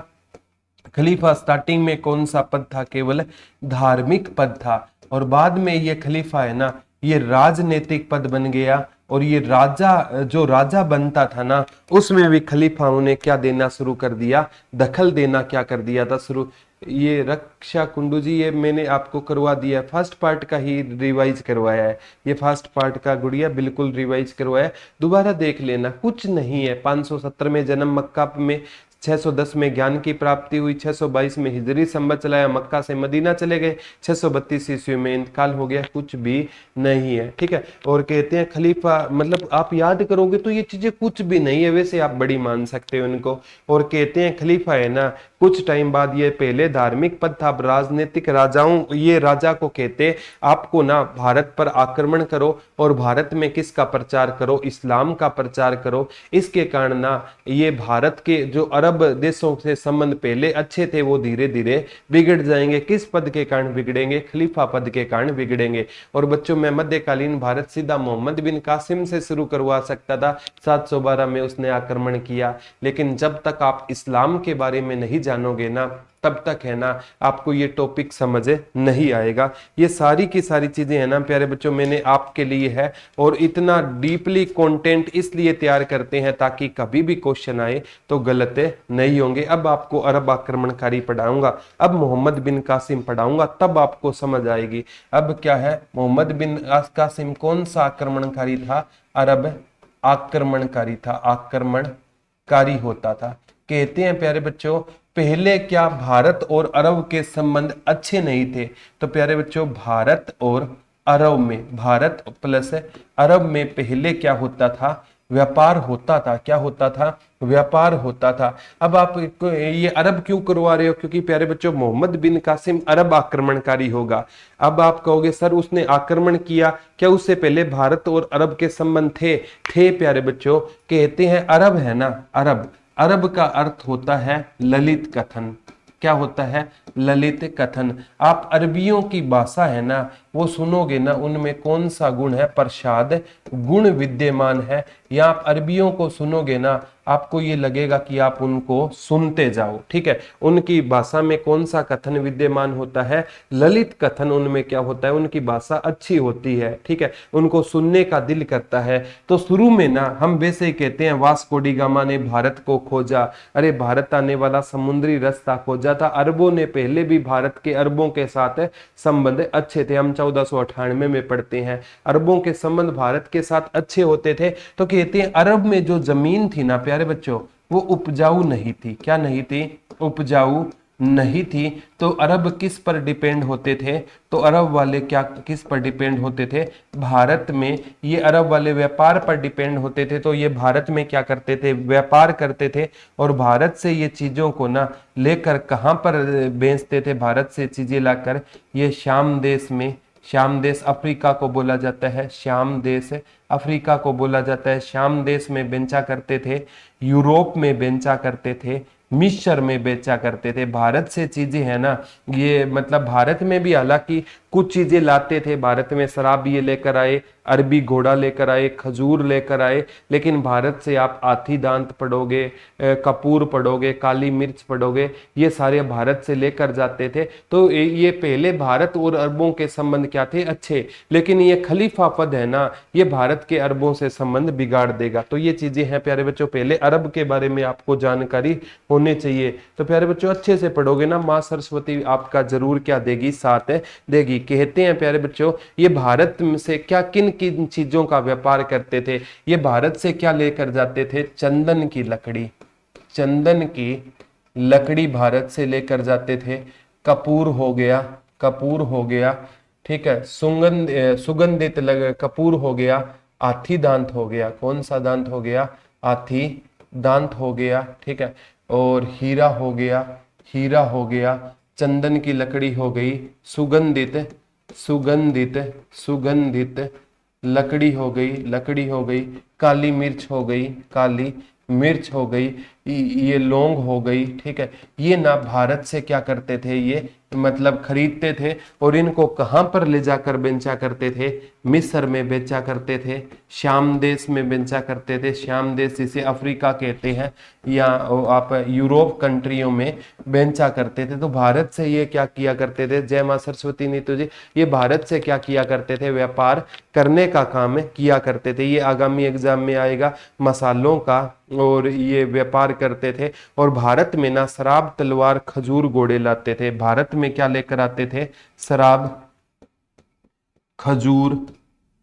खलीफा स्टार्टिंग में कौन सा पद था, केवल धार्मिक पद था। और बाद में ये खलीफा है ना, ये राजनीतिक पद बन गया। और ये राजा, जो राजा बनता था ना, उसमें भी खलीफाओं ने क्या देना शुरू कर दिया, दखल देना क्या कर दिया था शुरू। ये रक्षा कुंडू जी, ये मैंने आपको करवा दिया, फर्स्ट पार्ट का ही रिवाइज करवाया है। ये फर्स्ट पार्ट का गुड़िया बिल्कुल रिवाइज करवाया है, दोबारा देख लेना, कुछ नहीं है। 570 में जन्म मक्का में, 610 में ज्ञान की प्राप्ति हुई, 622 में हिजरी संवत चलाया, मक्का से मदीना चले गए, 632 ईस्वी में इंतकाल हो गया, कुछ भी नहीं है। ठीक है। और कहते हैं खलीफा, मतलब आप याद करोगे तो ये चीजें कुछ भी नहीं है, वैसे आप बड़ी मान सकते हो इनको। और कहते हैं खलीफा है ना, कुछ टाइम बाद ये पहले धार्मिक पद था, अब राजनीतिक राजाओं, ये राजा को कहते आपको ना भारत पर आक्रमण करो और भारत में किसका प्रचार करो, इस्लाम का प्रचार करो। इसके कारण ना ये भारत के जो अरब देशों से संबंध पहले अच्छे थे वो धीरे धीरे बिगड़ जाएंगे। किस पद के कारण बिगड़ेंगे, खलीफा पद के कारण बिगड़ेंगे। और बच्चों में मध्यकालीन भारत सीधा मोहम्मद बिन कासिम से शुरू करवा सकता था, 712 में उसने आक्रमण किया। लेकिन जब तक आप इस्लाम के बारे में नहीं जानोगे ना, तब तक है ना आपको ये टॉपिक समझ नहीं आएगा। ये सारी की सारी चीजें है ना प्यारे बच्चों मैंने आपके लिए है, और इतना डीपली कंटेंट इसलिए तैयार करते हैं ताकि कभी भी क्वेश्चन आए तो गलत नहीं होंगे। अब आपको अरब आक्रमणकारी पढ़ाऊंगा, अब मोहम्मद बिन कासिम पढ़ाऊंगा, तब आपको समझ आएगी। अब क्या है, मोहम्मद बिन कासिम कौन सा आक्रमणकारी था, अरब आक्रमणकारी था, आक्रमणकारी होता था। कहते हैं प्यारे बच्चों पहले क्या भारत और अरब के संबंध अच्छे नहीं थे, तो प्यारे बच्चों भारत और अरब में, भारत प्लस अरब में पहले क्या होता था, व्यापार होता था। क्या होता था, व्यापार होता था। अब आप ये अरब क्यों करवा रहे हो, क्योंकि प्यारे बच्चों मोहम्मद बिन कासिम अरब आक्रमणकारी होगा। अब आप कहोगे सर उसने आक्रमण किया, क्या उससे पहले भारत और अरब के संबंध थे प्यारे बच्चों। कहते हैं अरब है ना, अरब, अरब का अर्थ होता है ललित कथन। क्या होता है, ललित कथन। आप अरबियों की भाषा है ना वो सुनोगे ना, उनमें कौन सा गुण है, प्रसाद गुण विद्यमान है। या आप अरबियों को सुनोगे ना आपको ये लगेगा कि आप उनको सुनते जाओ, ठीक है। उनकी भाषा में कौन सा कथन विद्यमान होता है, ललित कथन। उनमें क्या होता है, उनकी भाषा अच्छी होती है, ठीक है, उनको सुनने का दिल करता है। तो शुरू में ना हम वैसे ही कहते हैं वास्को डी गामा ने भारत को खोजा, अरे भारत आने वाला समुद्री रास्ता खोजा था। अरबों ने पहले भी भारत के अरबों के साथ संबंध अच्छे थे, हम 1498 में पढ़ते हैं अरबों के संबंध भारत के साथ अच्छे होते थे। तो कहते हैं अरब में जो जमीन थी ना प्यारे बच्चों वो उपजाऊ नहीं थी, क्या नहीं थी, उपजाऊ नहीं थी। तो अरब किस पर डिपेंड होते थे, तो अरब वाले क्या किस पर डिपेंड होते थे, भारत में। ये अरब वाले व्यापार पर डिपेंड होते थे, तो ये भारत में क्या करते थे, व्यापार करते थे। और भारत से ये चीजों को ना लेकर कहाँ पर बेचते थे, भारत से चीजें लाकर ये शाम देश में, शाम देश अफ्रीका को बोला जाता है, शाम देश अफ्रीका को बोला जाता है, शाम देश में बेचा करते थे, यूरोप में बेचा करते थे, मिस्र में बेचा करते थे। भारत से चीजें है ना ये मतलब भारत में भी हालांकि कुछ चीजें लाते थे, भारत में शराब ये लेकर आए, अरबी घोड़ा लेकर आए, खजूर लेकर आए, लेकिन भारत से आप हाथी दांत पढ़ोगे, कपूर पढ़ोगे, काली मिर्च पढ़ोगे, ये सारे भारत से लेकर जाते थे। तो ये पहले भारत और अरबों के संबंध क्या थे, अच्छे। लेकिन ये खलीफा पद है ना ये भारत के अरबों से संबंध बिगाड़ देगा। तो ये चीजें हैं प्यारे बच्चों, पहले अरब के बारे में आपको जानकारी होने चाहिए। तो प्यारे बच्चों अच्छे से पढ़ोगे ना माँ सरस्वती आपका जरूर क्या देगी, साथ देगी। कहते हैं प्यारे बच्चों ये भारत से क्या किन किन चीजों का व्यापार करते थे, ये भारत से क्या लेकर जाते थे, चंदन की लकड़ी, चंदन की लकड़ी भारत से लेकर जाते थे। कपूर हो गया, कपूर हो गया, ठीक है, सुगंधित कपूर हो गया, हाथी दांत हो गया, कौन सा दांत हो गया, हाथी दांत हो गया, ठीक है, और हीरा हो गया, हीरा हो गया, चंदन की लकड़ी हो गई, सुगंधित सुगंधित सुगंधित लकड़ी हो गई, लकड़ी हो गई, काली मिर्च हो गई, काली मिर्च हो गई, ये लौंग हो गई, ठीक है। ये ना भारत से क्या करते थे, ये मतलब खरीदते थे और इनको कहाँ पर ले जाकर बेचा करते थे, मिस्र में बेचा करते थे, शाम देश में बेचा करते थे, शाम देश जिसे अफ्रीका कहते हैं, या आप यूरोप कंट्रियों में बेचा करते थे। तो भारत से ये क्या किया करते थे, जय मां सरस्वती नीतू जी, ये भारत से क्या किया करते थे, व्यापार करने का काम किया करते थे। ये आगामी एग्जाम में आएगा, मसालों का, और ये व्यापार करते थे। और भारत में ना शराब, तलवार, खजूर, घोड़े लाते थे। भारत में क्या लेकर आते थे, शराब, खजूर,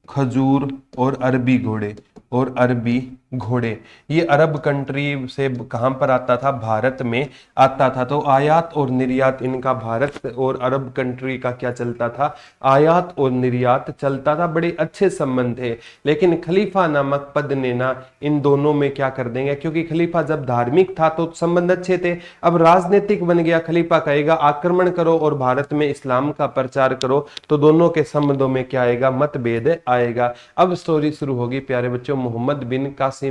खजूर और अरबी घोड़े, और अरबी घोड़े। ये अरब कंट्री से कहां पर आता था, भारत में आता था। तो आयात और निर्यात इनका भारत और अरब कंट्री का क्या चलता था, आयात और निर्यात चलता था, बड़े अच्छे संबंध थे। लेकिन खलीफा नामक पद ने ना इन दोनों में क्या कर देंगे, क्योंकि खलीफा जब धार्मिक था तो संबंध अच्छे थे, अब राजनीतिक बन गया, खलीफा कहेगा आक्रमण करो और भारत में इस्लाम का प्रचार करो, तो दोनों के संबंधों में क्या आएगा, मतभेद आएगा। अब स्टोरी शुरू होगी प्यारे बच्चों, मोहम्मद बिन कासिम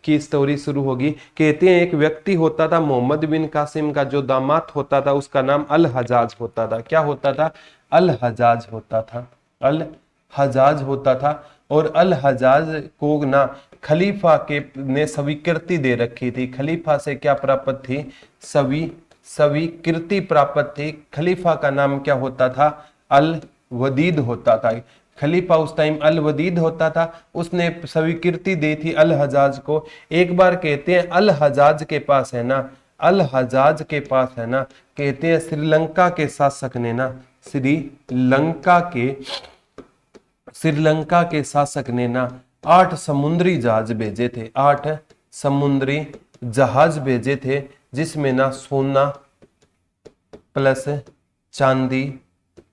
की स्टोरी शुरू होगी। कहते हैं एक व्यक्ति होता था, मोहम्मद बिन कासिम का जो दामाद होता था उसका नाम अल हजाज होता था। क्या होता था, अल हजाज होता था, अल हजाज होता था। और अल हजाज को ना खलीफा के ने स्वीकृति दे रखी थी। खलीफा से क्या प्राप्त थी, स्वीकृति प्राप्त थी। खलीफा का नाम क्या होता था, अल वदीद होता था। खलीफा उस टाइम अल वदीद होता था, उसने स्वीकृति दी थी अल हजाज को। एक बार कहते हैं अल हजाज के पास है ना, अल हजाज के पास है ना, कहते हैं श्रीलंका के शासक ने ना, श्रीलंका के शासक ने ना 8 समुद्री जहाज भेजे थे, 8 समुद्री जहाज भेजे थे, जिसमें ना सोना प्लस चांदी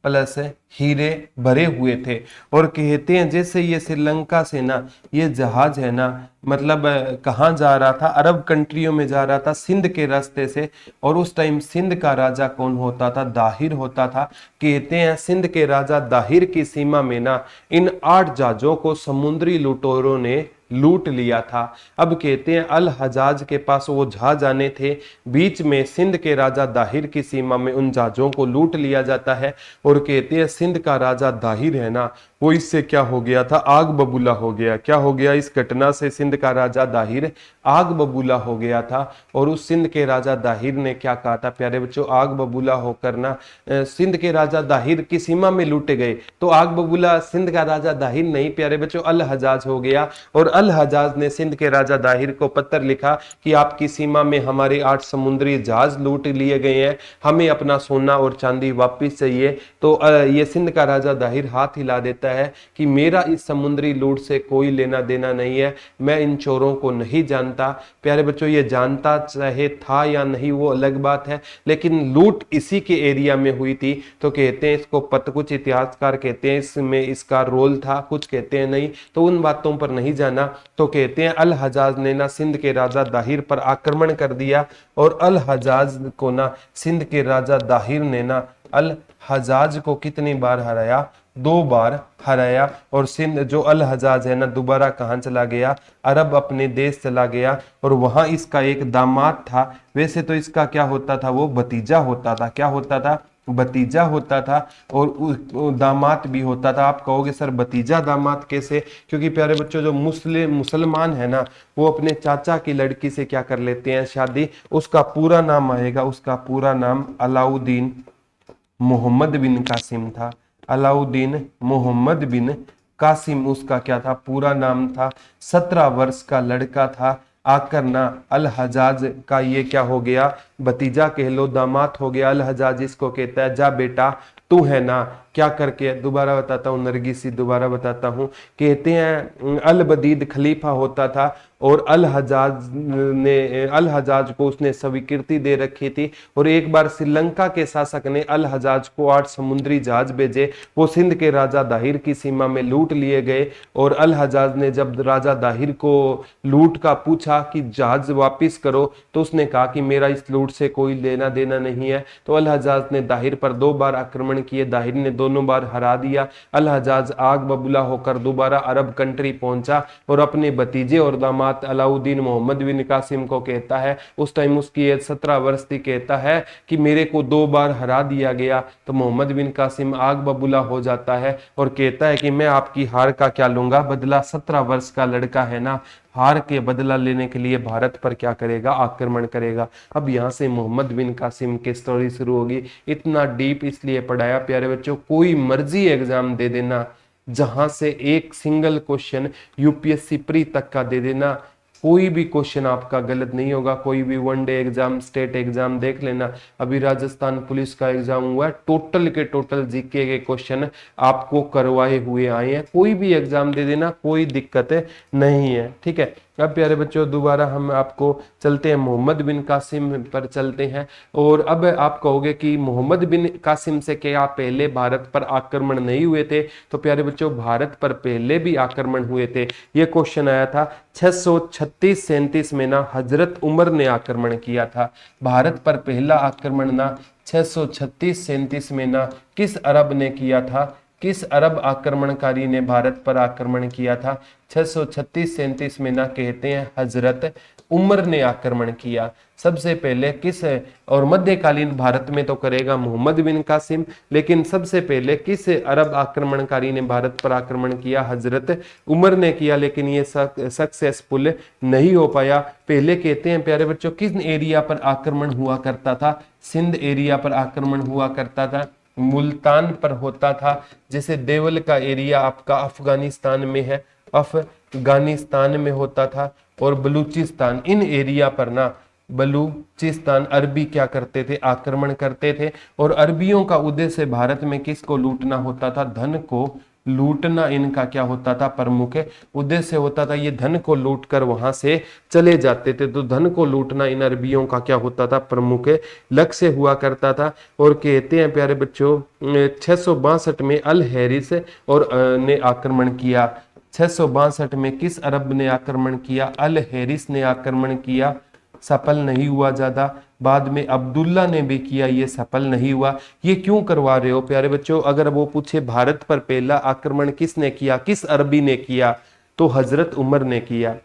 प्लस हीरे भरे हुए थे। और कहते हैं जैसे ये श्रीलंका से ना ये जहाज है ना, मतलब कहाँ जा रहा था, अरब कंट्रियों में जा रहा था, सिंध के रास्ते से। और उस टाइम सिंध का राजा कौन होता था, दाहिर होता था। कहते हैं सिंध के राजा दाहिर की सीमा में ना इन 8 जहाजों को समुद्री लुटेरों ने लूट लिया था। अब कहते हैं अल हजाज के पास वो जहाज आने थे, बीच में सिंध के राजा दाहिर की सीमा में उन जहाजों को लूट लिया जाता है। और कहते हैं सिंध का राजा दाहिर है ना, वो इससे क्या हो गया था, आग बबूला हो गया। क्या हो गया, इस घटना से सिंध का राजा दाहिर आग बबूला हो गया था। और उस सिंध के राजा दाहिर ने क्या कहा था प्यारे बच्चों, आग बबूला होकर ना सिंध के राजा दाहिर की सीमा में लूटे गए। तो आग बबूला सिंध का राजा दाहिर नहीं प्यारे बच्चों, अल हजाज हो गया। और अल हजाज ने सिंध के राजा दाहिर को पत्र लिखा कि आपकी सीमा में हमारे 8 समुद्री जहाज लूट लिए गए हैं, हमें अपना सोना और चांदी वापिस चाहिए। तो ये सिंध का राजा दाहिर हाथ हिला देता है कि मेरा इस समुद्री लूट से कोई लेना देना नहीं है, मैं इन चोरों को नहीं जानता। प्यारे बच्चों, ये जानता चाहे था या नहीं वो अलग बात है, लेकिन लूट इसी के एरिया में हुई थी। तो कहते हैं इसको कुछ इतिहासकार कहते हैं इसमें इसका रोल था, कुछ कहते हैं नहीं, तो उन बातों पर नहीं जाना। तो कहते हैं अल हजाज ने ना सिंध के राजा दाहिर पर आक्रमण कर दिया। और अल हजाज को ना सिंध के राजा दाहिर ने ना अल हजाज को कितनी बार हराया, 2 बार हराया। और सिंध जो अल हजाज है ना दोबारा कहाँ चला गया, अरब अपने देश चला गया। और वहां इसका एक दामाद था, वैसे तो इसका क्या होता था, वो भतीजा होता था। क्या होता था, भतीजा होता था। और दामाद भी होता था। आप कहोगे सर भतीजा दामाद कैसे, क्योंकि प्यारे बच्चों जो मुसलमान है ना वो अपने चाचा की लड़की से क्या कर लेते हैं शादी। उसका पूरा नाम आएगा, उसका पूरा नाम अलाउद्दीन मोहम्मद बिन कासिम था। अलाउद्दीन मोहम्मद बिन कासिम उसका क्या था, पूरा नाम था। 17 वर्ष का लड़का था। आकर ना अल हजाज का ये क्या हो गया, भतीजा कह लो, दामाद हो गया। अल हजाज इसको कहता है जा बेटा तू है ना क्या करके, दोबारा बताता हूँ नरगिसी, दोबारा बताता हूँ। कहते हैं अल बदीद खलीफा होता था और अल हजाज को उसने स्वीकृति दे रखी थी। और एक बार श्रीलंका के शासक ने अल हजाज को 8 समुद्री जहाज भेजे, वो सिंध के राजा दाहिर की सीमा में लूट लिए गए। और अल हजाज ने जब राजा दाहिर को लूट का पूछा कि जहाज वापिस करो, तो उसने कहा कि मेरा इस लूट से कोई लेना देना नहीं है। तो अल हजाज ने दाहिर पर 2 बार आक्रमण किए, दाहिर ने दोनों बार हरा दिया। अल हजाज आग बबूला होकर दोबारा अरब कंट्री पहुंचा और अपने भतीजे और दामाद अलाउद्दीन मोहम्मद बिन कासिम को कहता है, उस टाइम उसकी एज 17 वर्ष थी, कहता है कि मेरे को 2 बार हरा दिया गया। तो मोहम्मद बिन कासिम आग बबूला हो जाता है और कहता है कि मैं आपकी हार का क्या लूंगा बदला। 17 वर्ष का लड़का है ना, हार के बदला लेने के लिए भारत पर क्या करेगा, आक्रमण करेगा। अब यहाँ से मोहम्मद बिन कासिम की स्टोरी शुरू होगी। इतना डीप इसलिए पढ़ाया प्यारे बच्चों, कोई मर्जी एग्जाम दे देना, जहां से एक सिंगल क्वेश्चन यूपीएससी प्री तक का दे देना, कोई भी क्वेश्चन आपका गलत नहीं होगा। कोई भी वनडे एग्जाम, स्टेट एग्जाम देख लेना, अभी राजस्थान पुलिस का एग्जाम हुआ है, टोटल के टोटल जीके के क्वेश्चन आपको करवाए हुए आए हैं। कोई भी एग्जाम दे देना, कोई दिक्कत नहीं है, ठीक है। अब प्यारे बच्चों दोबारा हम आपको चलते हैं, मोहम्मद बिन कासिम पर चलते हैं। और अब आप कहोगे कि मोहम्मद बिन कासिम से क्या पहले भारत पर आक्रमण नहीं हुए थे? तो प्यारे बच्चों भारत पर पहले भी आक्रमण हुए थे। ये क्वेश्चन आया था 636-37 में ना हजरत उमर ने आक्रमण किया था। भारत पर पहला आक्रमण ना 636-37 में ना किस अरब ने किया था? किस अरब आक्रमणकारी ने भारत पर आक्रमण किया था? 636-37 में ना कहते हैं हजरत उमर ने आक्रमण किया सबसे पहले। किस, और मध्यकालीन भारत में तो करेगा मोहम्मद बिन कासिम, लेकिन सबसे पहले किस अरब आक्रमणकारी ने भारत पर आक्रमण किया? हजरत उमर ने किया, लेकिन ये सक्सेसफुल नहीं हो पाया। पहले कहते हैं प्यारे बच्चों किस एरिया पर आक्रमण हुआ करता था? सिंध एरिया पर आक्रमण हुआ करता था, मुल्तान पर होता था। जैसे देवल का एरिया आपका अफगानिस्तान में है, अफगानिस्तान में होता था। और बलूचिस्तान, इन एरिया पर ना बलूचिस्तान अरबी क्या करते थे? आक्रमण करते थे। और अरबियों का उद्देश्य भारत में किसको लूटना होता था? धन को लूटना इनका क्या होता था? प्रमुख उद्देश्य होता था। ये धन को लूट कर वहां से चले जाते थे, तो धन को लूटना इन अरबियों का क्या होता था? प्रमुख लक्ष्य हुआ करता था। और कहते हैं प्यारे बच्चों 662 में अल हैरिस और ने आक्रमण किया। 662 में किस अरब ने आक्रमण किया? अल हैरिस ने आक्रमण किया, सफल नहीं हुआ ज्यादा। बाद में अब्दुल्ला ने भी किया, ये सफल नहीं हुआ। ये क्यों करवा रहे हो प्यारे बच्चों? अगर वो पूछे भारत पर पहला आक्रमण किसने किया, किस अरबी ने किया, तो हजरत उमर ने किया।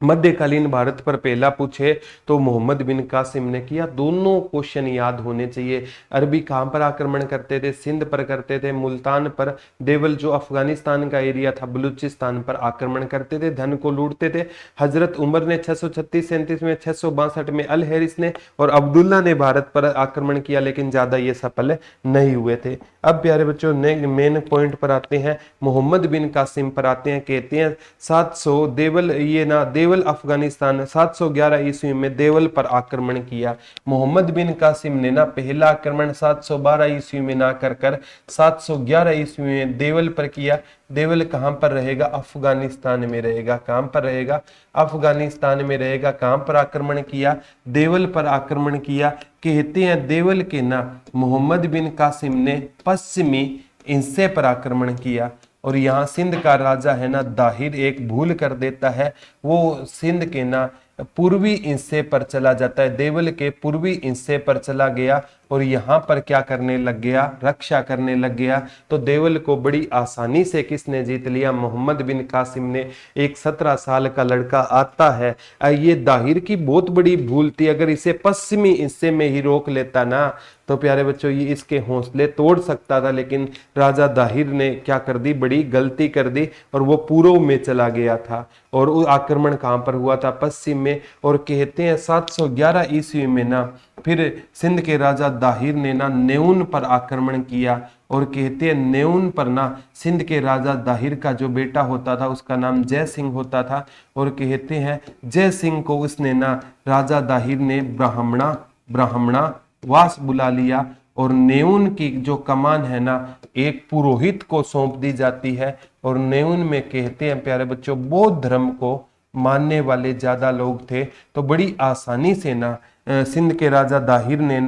मध्यकालीन भारत पर पहला पूछे तो मोहम्मद बिन कासिम ने किया। दोनों क्वेश्चन याद होने चाहिए। अरबी कहाँ पर आक्रमण करते थे? सिंध पर करते थे, मुल्तान पर। देवल जो अफगानिस्तान का एरिया था, बलूचिस्तान पर आक्रमण करते थे, धन को लूटते थे। हजरत उमर ने 636-37 में, 662 में अल हैरिस ने और अब्दुल्ला ने भारत पर आक्रमण किया, लेकिन ज्यादा ये सफल नहीं हुए थे। अब प्यारे बच्चों मेन पॉइंट पर आते हैं, मोहम्मद बिन कासिम पर आते हैं। कहते हैं 700 देवल, ये ना देवल अफगानिस्तान 711 ईस्वी में देवल पर आक्रमण किया। मोहम्मद बिन कासिम ने ना पहला आक्रमण 712 ईस्वी में ना कर 711 ईस्वी में देवल पर किया। देवल कहां पर रहेगा? अफगानिस्तान में रहेगा। कहां पर रहेगा? अफगानिस्तान में रहेगा। कहां पर आक्रमण किया? देवल पर आक्रमण किया। कहते हैं देवल के ना मोहम्मद बिन कासिम ने पश्चिमी हिस्से पर आक्रमण किया। और यहाँ सिंध का राजा है ना दाहिर एक भूल कर देता है, वो सिंध के ना पूर्वी हिस्से पर चला जाता है, देवल के पूर्वी हिस्से पर चला गया और यहाँ पर क्या करने लग गया? रक्षा करने लग गया। तो देवल को बड़ी आसानी से किसने जीत लिया? मोहम्मद बिन कासिम ने। एक 17 साल का लड़का आता है। ये दाहिर की बहुत बड़ी भूल थी। अगर इसे पश्चिमी हिस्से में ही रोक लेता ना तो प्यारे बच्चों ये इसके हौसले तोड़ सकता था, लेकिन राजा दाहिर ने क्या कर दी? बड़ी गलती कर दी और वो पूर्व में चला गया था। और वो आक्रमण कहां पर हुआ था? पश्चिम में। और कहते हैं 711 ईस्वी में ना फिर सिंध के राजा दाहिर ने ना नेउन पर आक्रमण किया। और कहते हैं नेउन पर ना सिंध के राजा दाहिर का जो बेटा होता था उसका नाम जय सिंह होता था। और कहते हैं जय सिंह को उसने ना राजा दाहिर ने ब्राह्मणा वास बुला लिया। और नेउन की जो कमान है ना एक पुरोहित को सौंप दी जाती है। और नेउन में कहते हैं प्यारे बच्चों बौद्ध धर्म को मानने वाले ज्यादा लोग थे। तो बड़ी आसानी से ना सिंध के राजा दाहिर ने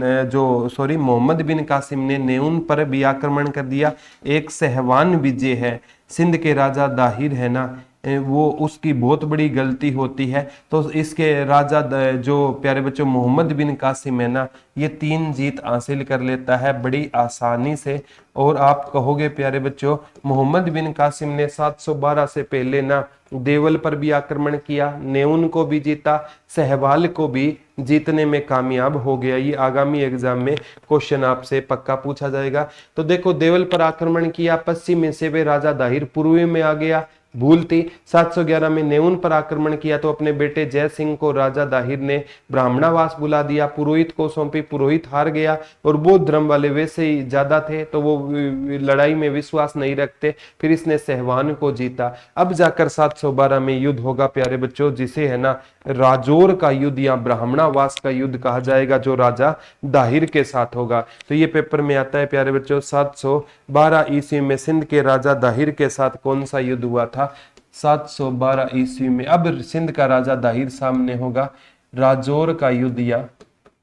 मोहम्मद बिन कासिम ने नेउन पर भी आक्रमण कर दिया। एक सहवान विजय है। सिंध के राजा दाहिर है ना वो उसकी बहुत बड़ी गलती होती है। तो इसके राजा जो प्यारे बच्चों मोहम्मद बिन कासिम है ना ये 3 जीत हासिल कर लेता है बड़ी आसानी से। और आप कहोगे प्यारे बच्चों मोहम्मद बिन कासिम ने 712 से पहले ना देवल पर भी आक्रमण किया, नेउन को भी जीता, सहवाल को भी जीतने में कामयाब हो गया। ये आगामी एग्जाम में क्वेश्चन आपसे पक्का पूछा जाएगा। तो देखो देवल पर आक्रमण किया, पश्चिम में से वे राजा दाहिर पूर्वी में आ गया, भूल थी। 711 में नेउन पर आक्रमण किया तो अपने बेटे जय सिंह को राजा दाहिर ने ब्राह्मणावास बुला दिया, पुरोहित को सौंपी, पुरोहित हार गया। और बौद्ध धर्म वाले वैसे ही ज्यादा थे तो वो लड़ाई में विश्वास नहीं रखते, फिर इसने सहवान को जीता। अब जाकर 712 में युद्ध होगा प्यारे बच्चों, जिसे है ना राजौर का युद्ध या ब्राह्मणावास का युद्ध कहा जाएगा, जो राजा दाहिर के साथ होगा। तो ये पेपर में आता है प्यारे बच्चों 712 ईस्वी में सिंध के राजा दाहिर के साथ कौन सा युद्ध हुआ था? 712 ईस्वी में। अब सिंध का राजा दाहिर सामने होगा, राजौर का युद्ध या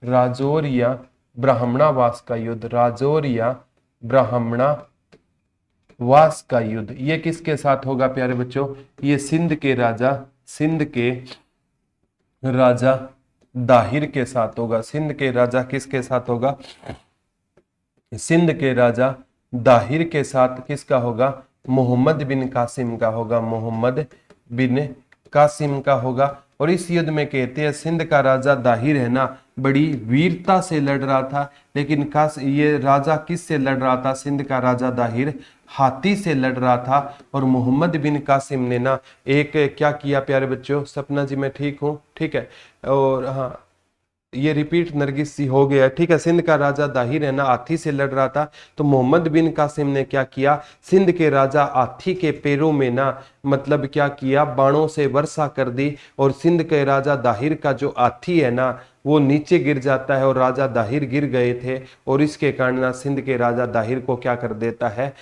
राजौर या ब्राह्मणावास का युद्ध, राजौर या ब्राह्मणावास का युद्ध। ये किसके साथ होगा प्यारे बच्चों? ये सिंध के राजा दाहिर के साथ होगा। सिंध के राजा किसके साथ होगा? सिंध के राजा दाहिर के साथ किसका होगा? मोहम्मद बिन कासिम का होगा, मोहम्मद बिन कासिम का होगा। और इस युद्ध में कहते हैं सिंध का राजा दाहिर है ना बड़ी वीरता से लड़ रहा था, लेकिन ये राजा किस से लड़ रहा था? सिंध का राजा दाहिर हाथी से लड़ रहा था। और मोहम्मद बिन कासिम ने ना एक क्या किया प्यारे बच्चों? सपना जी मैं ठीक हूँ, ठीक है। और हाँ ये रिपीट नरगिस सी हो गया, ठीक है। सिंध का राजा दाहिर है ना हाथी से लड़ रहा था, तो मोहम्मद बिन कासिम ने क्या किया? सिंध के राजा हाथी के पैरों में ना मतलब क्या किया? बाणों से वर्षा कर दी। और सिंध के राजा दाहिर का जो हाथी है ना वो नीचे गिर जाता है और राजा दाहिर गिर गए थे। और इसके कारण ना सिंध के राजा दाहिर को क्या कर देता है?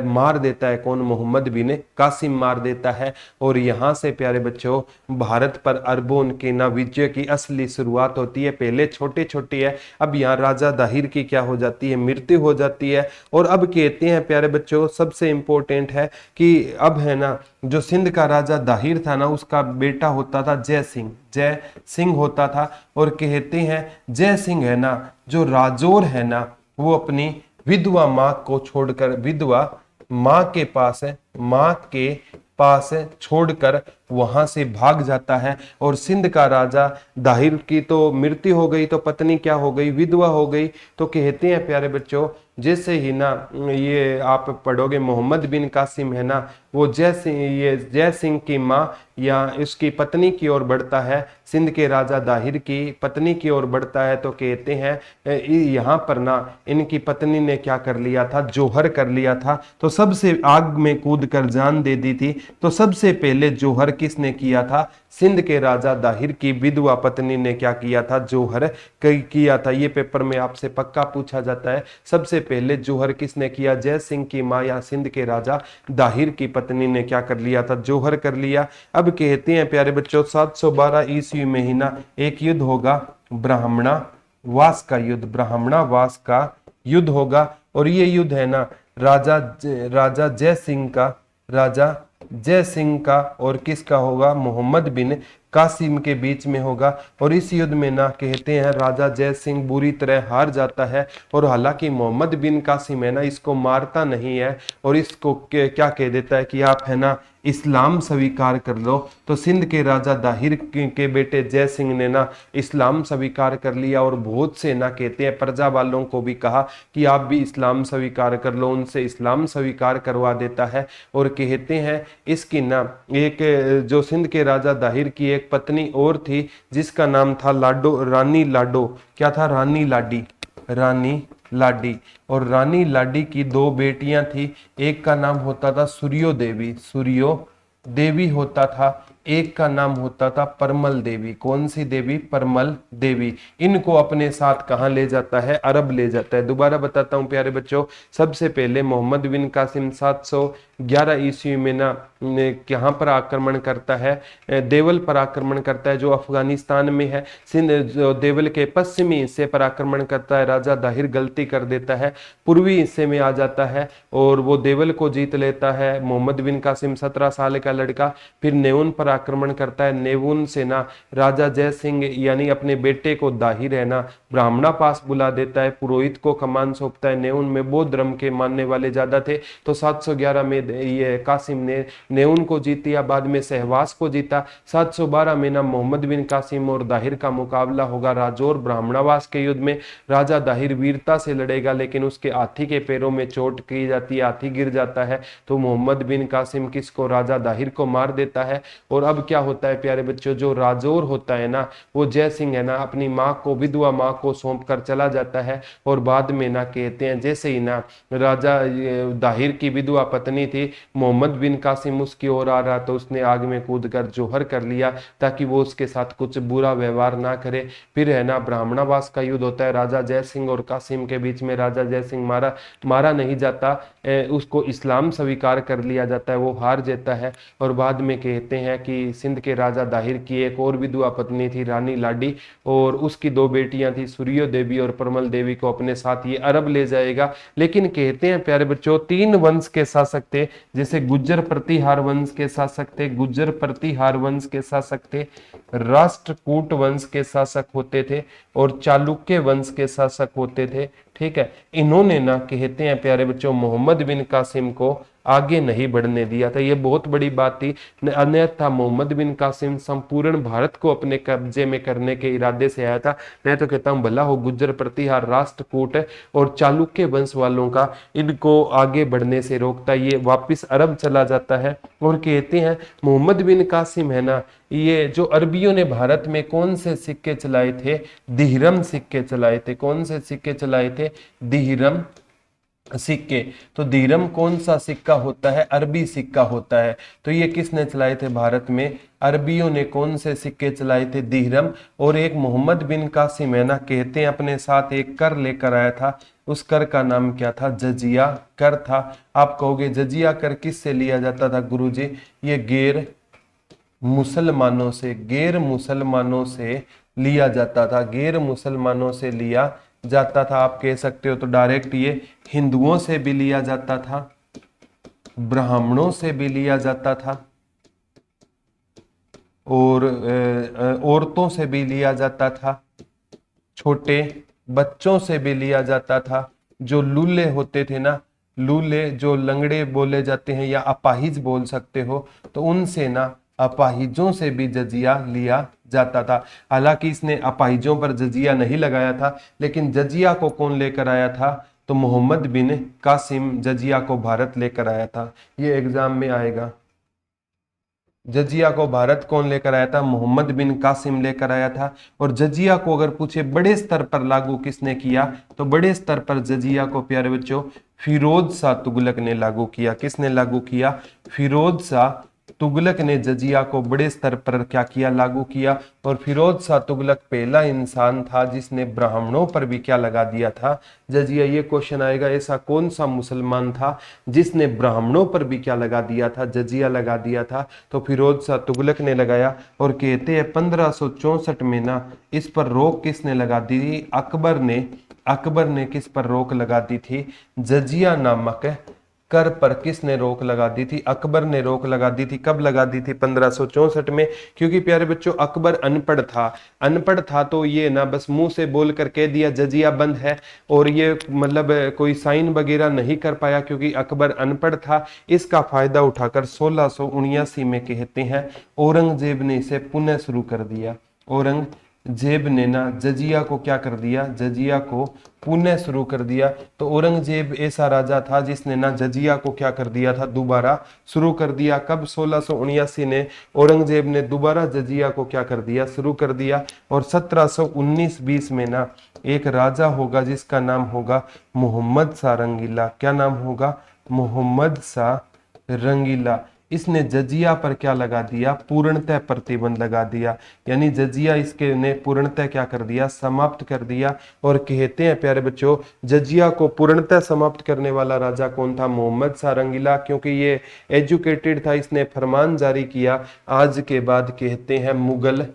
मार देता है। कौन? मोहम्मद बिन कासिम मार देता है। और यहाँ से प्यारे बच्चों भारत पर अरबों के ना विजय की असली शुरुआत होती है। पहले छोटी छोटी है, अब यहाँ राजा दाहिर की क्या हो जाती है? मृत्यु हो जाती है। और अब कहते हैं प्यारे बच्चों सबसे इंपॉर्टेंट है कि अब है ना जो सिंध का राजा दाहिर था ना उसका बेटा होता था जय सिंह होता था। और कहते हैं जय सिंह है ना जो राजौर है ना वो अपनी विधवा माँ को छोड़कर विधवा माँ के पास है, माँ के पास छोड़कर वहां से भाग जाता है। और सिंध का राजा दाहिर की तो मृत्यु हो गई, तो पत्नी क्या हो गई, विधवा हो गई। तो कहते हैं प्यारे बच्चों, जैसे ही ना ये आप पढ़ोगे मोहम्मद बिन कासिम है ना, वो जय सिंह की माँ या इसकी पत्नी की ओर बढ़ता है, सिंध के राजा दाहिर की पत्नी की ओर बढ़ता है, तो कहते हैं यहाँ पर ना इनकी पत्नी ने क्या कर लिया था, जोहर कर लिया था। तो सबसे आग में कूद कर जान दे दी थी। तो सबसे पहले जोहर किसने किया था, सिंध के राजा दाहिर की विधवा पत्नी ने क्या किया था, जोहर किया था। ये पेपर में आपसे पक्का पूछा जाता है, सबसे पहले जोहर किसने किया, जय सिंह की मां या सिंध के राजा दाहिर की पत्नी ने क्या कर लिया था, जोहर कर लिया। अब कहते हैं प्यारे बच्चों 712 ईस्वी में ही ना एक युद्ध होगा, ब्राह्मणावास का युद्ध, ब्राह्मणावास का युद्ध होगा। और ये युद्ध है ना राजा जय सिंह का और किसका होगा, मोहम्मद बिन कासिम के बीच में होगा। और इस युद्ध में ना कहते हैं राजा जय सिंह बुरी तरह हार जाता है। और हालांकि मोहम्मद बिन कासिम है ना इसको मारता नहीं है और इसको क्या कह देता है कि आप है ना इस्लाम स्वीकार कर लो। तो सिंध के राजा दाहिर के बेटे जय सिंह ने ना इस्लाम स्वीकार कर लिया और बहुत से ना कहते हैं प्रजा वालों को भी कहा कि आप भी इस्लाम स्वीकार कर लो, उनसे इस्लाम स्वीकार करवा देता है। और कहते हैं इसकी ना एक जो सिंध के राजा दाहिर की एक पत्नी और थी जिसका नाम था रानी लाडो, क्या था, रानी लाडी। और रानी लाडी की दो बेटियां थी, एक का नाम होता था सूर्यो देवी होता था, एक का नाम होता था परमल देवी। कौन सी देवी, परमल देवी। इनको अपने साथ कहां ले जाता है, अरब ले जाता है। दोबारा बताता हूं प्यारे बच्चों, सबसे पहले मोहम्मद बिन कासिम 711 ईस्वी में ना यहाँ पर आक्रमण करता है, देवल पर आक्रमण करता है जो अफगानिस्तान में है। सिंध देवल के पश्चिमी हिस्से पर आक्रमण करता है, राजा दाहिर गलती कर देता है, पूर्वी हिस्से में आ जाता है और वो देवल को जीत लेता है। मोहम्मद बिन कासिम 17 साल का लड़का फिर नेउन पर आक्रमण करता है। नेउन से ना राजा जय सिंह यानी अपने बेटे को दाहिर है ना ब्राह्मणा पास बुला देता है, पुरोहित को कमान सौंपता है। नेउन में बौद्ध धर्म के मानने वाले ज्यादा थे, तो 711 में ये कासिम ने नेउन को जीत लिया, बाद में सहवास को जीता। 712 में ना मोहम्मद बिन कासिम और दाहिर का मुकाबला होगा राजौर ब्राह्मणावास के युद्ध में। राजा दाहिर वीरता से लड़ेगा लेकिन उसके हाथी के पैरों में चोट की जाती है, हाथी गिर जाता है, तो मोहम्मद बिन कासिम किसको, राजा दाहिर को मार देता है। और अब क्या होता है प्यारे बच्चों, जो राजौर होता है ना वो जय सिंह है ना अपनी माँ को, विधवा माँ को सौंप कर चला जाता है। और बाद में ना कहते हैं जैसे ही ना राजा दाहिर की विधवा पत्नी थी मोहम्मद बिन कासिम उसकी ओर आ रहा तो उसने आग में कूद कर जोहर कर लिया ताकि वो उसके साथ कुछ बुरा व्यवहार ना करे। फिर है ना ब्राह्मणावास का युद्ध होता है राजा जय सिंह और कासिम के बीच में। राजा जय सिंह मारा नहीं जाता, उसको इस्लाम स्वीकार कर लिया जाता है, वो हार जाता है। और बाद में कहते हैं कि सिंध के राजा दाहिर की एक और विधवा पत्नी थी रानी लाडी और उसकी दो बेटियां थी सूर्यो देवी और परमल देवी को अपने साथ ये अरब ले जाएगा। लेकिन कहते हैं प्यारे बच्चों 3 वंश के शासक थे, जैसे गुज्जर प्रतिहार वंश के शासक थे, गुज्जर प्रतिहार वंश के शासक थे, राष्ट्रकूट वंश के शासक होते थे और चालुक्य वंश के शासक होते थे। ठीक है, इन्होंने ना कहते हैं प्यारे बच्चों मोहम्मद बिन कासिम को आगे नहीं बढ़ने दिया था, ये बहुत बड़ी बात थी। अन्यथा मोहम्मद बिन कासिम संपूर्ण भारत को अपने कब्जे में करने के इरादे से आया था। मैं तो कहता हूं भला हो गुज्जर प्रतिहार, राष्ट्रकूट और चालुक्य वंश वालों का इनको आगे बढ़ने से रोकता, ये वापिस अरब चला जाता है। और कहते हैं मोहम्मद बिन कासिम है ना, ये जो अरबियों ने भारत में कौन से सिक्के चलाए थे, दिहरम सिक्के चलाए थे। कौन से सिक्के चलाए थे, दिहरम सिक्के। तो दिहरम कौन सा सिक्का होता है, अरबी सिक्का होता है। तो ये किसने चलाए थे भारत में, अरबियों ने कौन से सिक्के चलाए थे, दिहरम। और एक मोहम्मद बिन कासिम है ना कहते हैं अपने साथ एक कर लेकर आया था, उस कर का नाम क्या था, जजिया कर था। आप कहोगे जजिया कर किससे लिया जाता था गुरुजी, ये गैर मुसलमानों से लिया जाता था, गैर मुसलमानों से लिया जाता था। आप कह सकते हो तो डायरेक्ट ये हिंदुओं से भी लिया जाता था, ब्राह्मणों से भी लिया जाता था और औरतों से भी लिया जाता था, छोटे बच्चों से भी लिया जाता था। जो लूले होते थे ना लूले जो लंगड़े बोले जाते हैं या अपाहिज बोल सकते हो, तो उनसे ना अपाहिजों से भी जजिया लिया जाता था। हालांकि इसने अपाहिजों पर जजिया नहीं लगाया था, लेकिन जजिया को कौन लेकर आया था? तो मोहम्मद बिन कासिम जजिया को भारत लेकर आया था। ये एग्जाम में आएगा। जजिया को भारत कौन लेकर आया था? मोहम्मद बिन कासिम लेकर आया था। और जजिया को अगर पूछे बड़े स्तर पर लागू किसने किया, तो बड़े स्तर पर जजिया को प्यारे बच्चों फिरोज शाह तुगलक ने लागू किया। किसने लागू किया? फिरोज शाह तुगलक ने जजिया को बड़े स्तर पर क्या किया? लागू किया। और फिरोज शाह तुगलक पहला इंसान था जिसने ब्राह्मणों पर भी क्या लगा दिया था? जजिया। ये क्वेश्चन आएगा, ऐसा कौन सा मुसलमान था जिसने ब्राह्मणों पर भी क्या लगा दिया था? जजिया लगा दिया था। तो फिरोज शाह तुगलक ने लगाया। और कहते हैं 1564 में ना इस पर रोक किसने लगा दी थी? अकबर ने किस पर रोक लगा दी थी? जजिया नामक कर पर किसने रोक लगा दी थी? अकबर ने रोक लगा दी थी। कब लगा दी थी? 1564 में। क्योंकि प्यारे बच्चों अकबर अनपढ़ था तो ये ना बस मुंह से बोल कर कह दिया जजिया बंद है, और ये मतलब कोई साइन वगैरह नहीं कर पाया क्योंकि अकबर अनपढ़ था। इसका फायदा उठाकर 1679 में कहते हैं औरंगजेब ने इसे पुनः शुरू कर दिया। औरंगजेब ने ना जजिया को क्या कर दिया? जजिया को पुनः शुरू कर दिया। तो औरंगजेब ऐसा राजा था जिसने ना जजिया को क्या कर दिया था? दोबारा शुरू कर दिया। कब? 1679 ने औरंगजेब ने दोबारा जजिया को क्या कर दिया? शुरू कर दिया। और 1719-20 में ना एक राजा होगा जिसका नाम होगा मोहम्मद शाह रंगीला। क्या नाम होगा? मोहम्मद शाह रंगीला। इसने जजिया पर क्या लगा दिया? पूर्णतः प्रतिबंध लगा दिया। यानी जजिया इसके ने पूर्णतः क्या कर दिया? समाप्त कर दिया। और कहते हैं प्यारे बच्चों जजिया को पूर्णतः समाप्त करने वाला राजा कौन था? मोहम्मद शाह रंगीला। क्योंकि ये एजुकेटेड था, इसने फरमान जारी किया, आज के बाद कहते हैं मुगल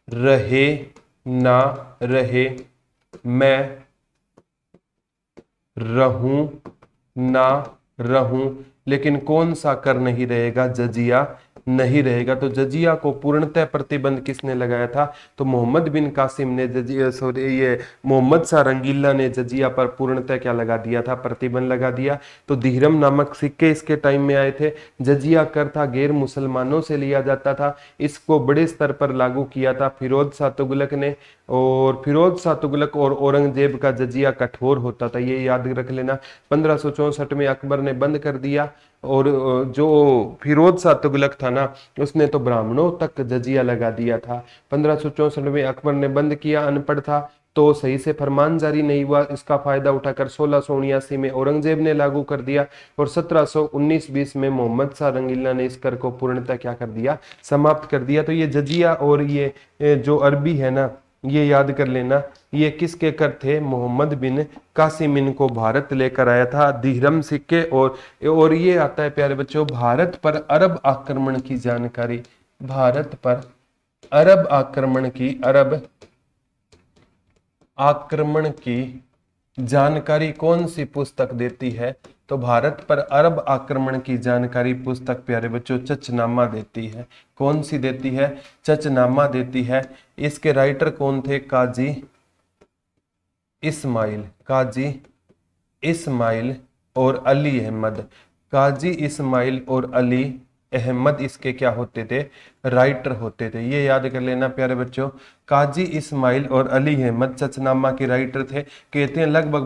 रहे ना रहे, मैं रहूं ना रहूं, लेकिन कौन सा कर नहीं रहेगा? जजिया नहीं रहेगा। तो जजिया को पूर्णतः प्रतिबंध किसने लगाया था? तो मोहम्मद बिन कासिम ने ये मोहम्मद शाह रंगीला ने जजिया पर पूर्णतः क्या लगा दिया था? प्रतिबंध लगा दिया। तो दिहरम नामक सिक्के इसके टाइम में आए थे। जजिया कर था गैर मुसलमानों से लिया जाता था। इसको बड़े स्तर पर लागू किया था फिरोज शाह तुगलक ने। और फिरोज शाह तुगलक और औरंगजेब का जजिया कठोर होता था, ये याद रख लेना। 1564 में अकबर ने बंद कर दिया। और जो फिरोज शाह तुगलक था ना उसने तो ब्राह्मणों तक जजिया लगा दिया था। 1564 में अकबर ने बंद किया, अनपढ़ था तो सही से फरमान जारी नहीं हुआ। इसका फायदा उठाकर 1679 में औरंगजेब ने लागू कर दिया। और 1719-20 में मोहम्मद शाह रंगीला ने इस कर को पूर्णतः क्या कर दिया? समाप्त कर दिया। तो ये जजिया और ये जो अरबी है ना, ये याद कर लेना, ये किसके कर थे? मोहम्मद बिन कासिम इनको भारत लेकर आया था दिहरम सिक्के। और ये आता है प्यारे बच्चों भारत पर अरब आक्रमण की जानकारी। भारत पर अरब आक्रमण की जानकारी कौन सी पुस्तक देती है? तो भारत पर अरब आक्रमण की जानकारी पुस्तक प्यारे बच्चों चचनामा देती है। कौन सी देती है? चचनामा देती है। इसके राइटर कौन थे? काजी इस्माइल और अली अहमद। काजी इस्माइल और अली अहमद इसके क्या होते थे? राइटर होते थे। ये याद कर लेना प्यारे बच्चों, काजी इस्माइल और अली अहमद चचनामा के राइटर थे। कहते हैं लगभग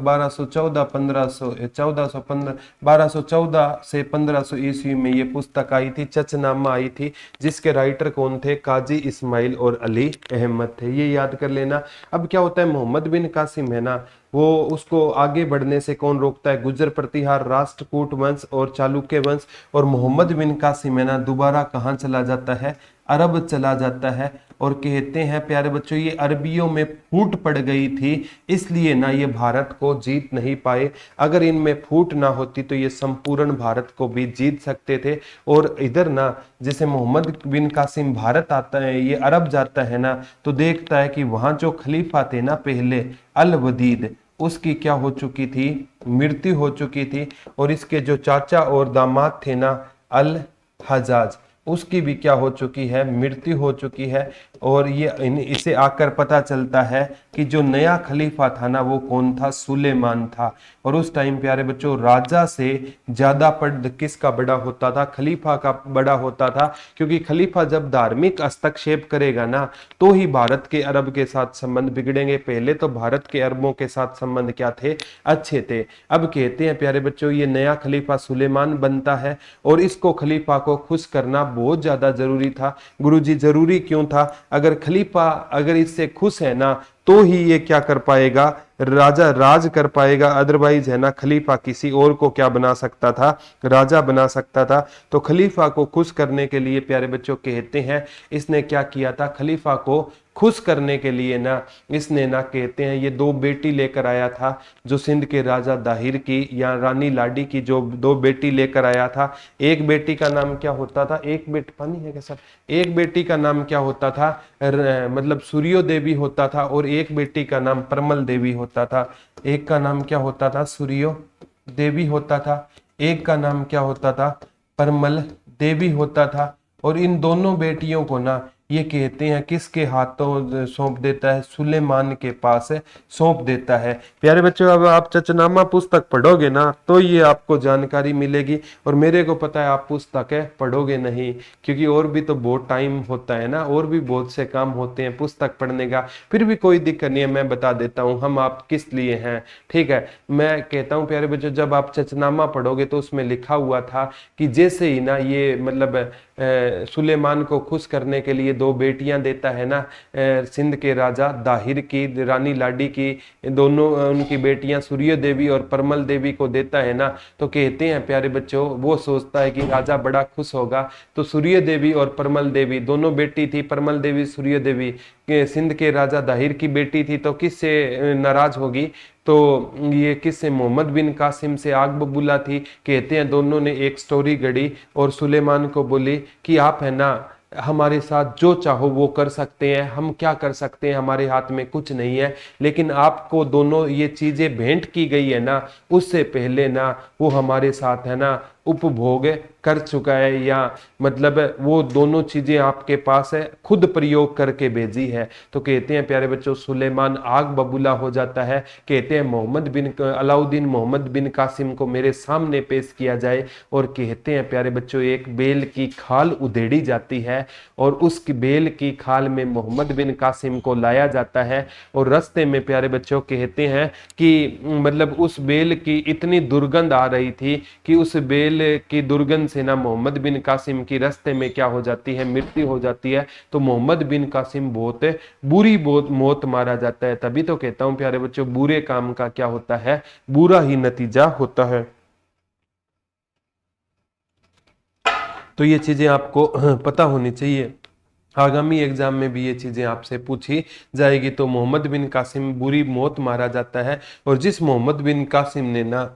1214 से 1500 ईस्वी में ये पुस्तक आई थी, चचनामा आई थी, जिसके राइटर कौन थे? काजी इस्माइल और अली अहमद थे। ये याद कर लेना। अब क्या होता है, मोहम्मद बिन कासिम है ना, वो उसको आगे बढ़ने से कौन रोकता है? गुर्जर प्रतिहार, राष्ट्रकूट वंश और चालुक्य वंश। और मोहम्मद बिन कासिम है ना दोबारा कहाँ चला जाता है? अरब चला जाता है। और कहते हैं प्यारे बच्चों ये अरबियों में फूट पड़ गई थी, इसलिए ना ये भारत को जीत नहीं पाए। अगर इनमें फूट ना होती तो ये संपूर्ण भारत को भी जीत सकते थे। और इधर ना जैसे मोहम्मद बिन कासिम भारत आता है, ये अरब जाता है ना, तो देखता है कि वहां जो खलीफा थे ना पहले अल वदीद, उसकी क्या हो चुकी थी? मृत्यु हो चुकी थी। और इसके जो चाचा और दामाद थे ना अल हजाज, उसकी भी क्या हो चुकी है, मृत्यु हो चुकी है। और ये इसे आकर पता चलता है कि जो नया खलीफा था ना वो कौन था, सुलेमान था। और उस टाइम प्यारे बच्चों राजा से ज्यादा पद किसका बड़ा होता था, खलीफा का बड़ा होता था। क्योंकि खलीफा जब धार्मिक हस्तक्षेप करेगा ना तो ही भारत के अरब के साथ संबंध बिगड़ेंगे। पहले तो भारत के अरबों के साथ संबंध क्या थे, अच्छे थे। अब कहते हैं प्यारे बच्चों ये नया खलीफा सुलेमान बनता है और इसको खलीफा को खुश करना बहुत ज्यादा जरूरी था। गुरुजी जरूरी क्यों था, अगर खलीफा अगर इससे खुश है ना तो ही ये क्या कर पाएगा, राजा राज कर पाएगा। अदरवाइज है ना खलीफा किसी और को क्या बना सकता था, राजा बना सकता था। तो खलीफा को खुश करने के लिए प्यारे बच्चों कहते हैं इसने क्या किया था, खलीफा को खुश करने के लिए ना इसने ना कहते हैं ये दो बेटी लेकर आया था, जो सिंध के राजा दाहिर की या रानी लाडी की जो दो बेटी लेकर आया था। एक बेटी का नाम क्या होता था, एक बेटी पानी है क्या सर, एक बेटी का नाम क्या होता था, मतलब सूर्यो देवी होता था और एक बेटी का नाम परमल देवी होता था। एक का नाम क्या होता था, सूर्यो देवी होता था, एक का नाम क्या होता था, परमल देवी होता था। और इन दोनों बेटियों को ना ये कहते हैं किसके हाथों सौंप देता है, सुलेमान के पास सौंप देता है। प्यारे बच्चों अब आप चचनामा पुस्तक पढ़ोगे ना तो ये आपको जानकारी मिलेगी। और मेरे को पता है आप पुस्तक है पढ़ोगे नहीं, क्योंकि और भी तो बहुत टाइम होता है ना, और भी बहुत से काम होते हैं पुस्तक पढ़ने का। फिर भी कोई दिक्कत नहीं है, मैं बता देता हूँ हम आप किस लिए हैं, ठीक है। मैं कहता हूँ प्यारे बच्चों जब आप चचनामा पढ़ोगे तो उसमें लिखा हुआ था कि जैसे ही ना ये मतलब सुलेमान को खुश करने के लिए दो बेटियां देता है ना, सिंध के राजा दाहिर की रानी लाडी की दोनों उनकी बेटियां सूर्य देवी और परमल देवी को देता है ना, तो कहते हैं प्यारे बच्चों वो सोचता है कि राजा बड़ा खुश होगा। तो सूर्य देवी और परमल देवी दोनों बेटी थी, परमल देवी सूर्य देवी सिंध के राजा दाहिर की बेटी थी, तो किससे नाराज होगी, तो ये किससे, मोहम्मद बिन कासिम से आग बबूला थी। कहते हैं दोनों ने एक स्टोरी गढ़ी और सुलेमान को बोली कि आप है ना हमारे साथ जो चाहो वो कर सकते हैं, हम क्या कर सकते हैं, हमारे हाथ में कुछ नहीं है। लेकिन आपको दोनों ये चीजें भेंट की गई है ना, उससे पहले ना वो हमारे साथ है ना उपभोग कर चुका है, या मतलब वो दोनों चीजें आपके पास है, खुद प्रयोग करके भेजी है। तो कहते हैं प्यारे बच्चों सुलेमान आग बबूला हो जाता है। कहते हैं मोहम्मद बिन अलाउद्दीन मोहम्मद बिन कासिम को मेरे सामने पेश किया जाए। और कहते हैं प्यारे बच्चों एक बेल की खाल उधेड़ी जाती है और उस बेल की खाल में मोहम्मद बिन कासिम को लाया जाता है। और रास्ते में प्यारे बच्चों कहते हैं कि मतलब उस बेल की इतनी दुर्गंध आ रही थी कि उस बेल की दुर्गंध से ना मोहम्मद बिन कासिम की रास्ते में क्या हो जाती है, मृत्यु हो जाती है। तो मोहम्मद बिन कासिम बहुत बुरी बहुत मौत मारा जाता है। तभी तो कहता हूं प्यारे बच्चों बुरे काम का क्या होता है, बुरा ही नतीजा होता है। तो ये चीजें आपको पता होनी चाहिए, आगामी एग्जाम में भी ये चीजें आपसे पूछी जाएगी। तो मोहम्मद बिन कासिम बुरी मौत मारा जाता है। और जिस मोहम्मद बिन कासिम ने ना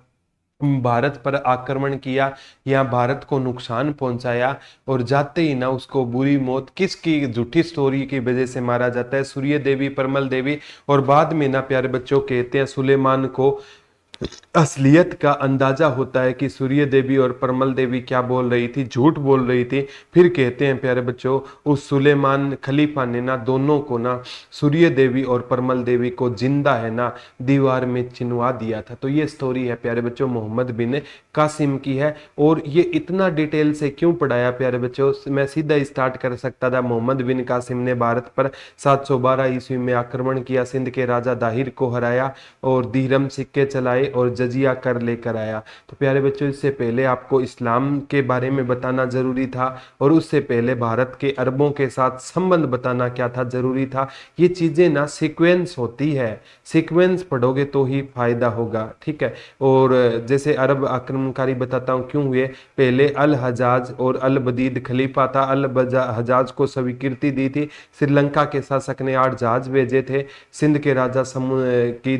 भारत पर आक्रमण किया या भारत को नुकसान पहुंचाया, और जाते ही ना उसको बुरी मौत किसकी झूठी स्टोरी की वजह से मारा जाता है, सूर्य देवी परमल देवी। और बाद में ना प्यारे बच्चों कहते हैं सुलेमान को असलियत का अंदाजा होता है कि सूर्य देवी और परमल देवी क्या बोल रही थी, झूठ बोल रही थी। फिर कहते हैं प्यारे बच्चों उस सुलेमान खलीफा ने ना दोनों को ना सूर्य देवी और परमल देवी को जिंदा है ना दीवार में चिनवा दिया था। तो ये स्टोरी है प्यारे बच्चों मोहम्मद बिन कासिम की है। और ये इतना डिटेल से क्यों पढ़ाया प्यारे बच्चों, मैं सीधा स्टार्ट कर सकता था। मोहम्मद बिन कासिम ने भारत पर 712 ईस्वी में आक्रमण किया, सिंध के राजा दाहिर को हराया और दिरहम सिक्के चलाए और जजिया कर लेकर आया। तो प्यारे बच्चों इससे पहले आपको इस्लाम के बारे में बताना जरूरी था, और उससे पहले भारत के अरबों के साथ संबंध बताना क्या था, जरूरी था। ये चीजें ना सीक्वेंस होती है, सीक्वेंस पढ़ोगे तो ही फायदा होगा, ठीक है। और जैसे अरब आक्रमणकारी बताता हूँ क्यों हुए। पहले अल हजाज और अल बदीद खलीफा था, अल हजाज को स्वीकृति दी थी। श्रीलंका के शासक ने 8 जहाज भेजे थे, सिंध के राजा की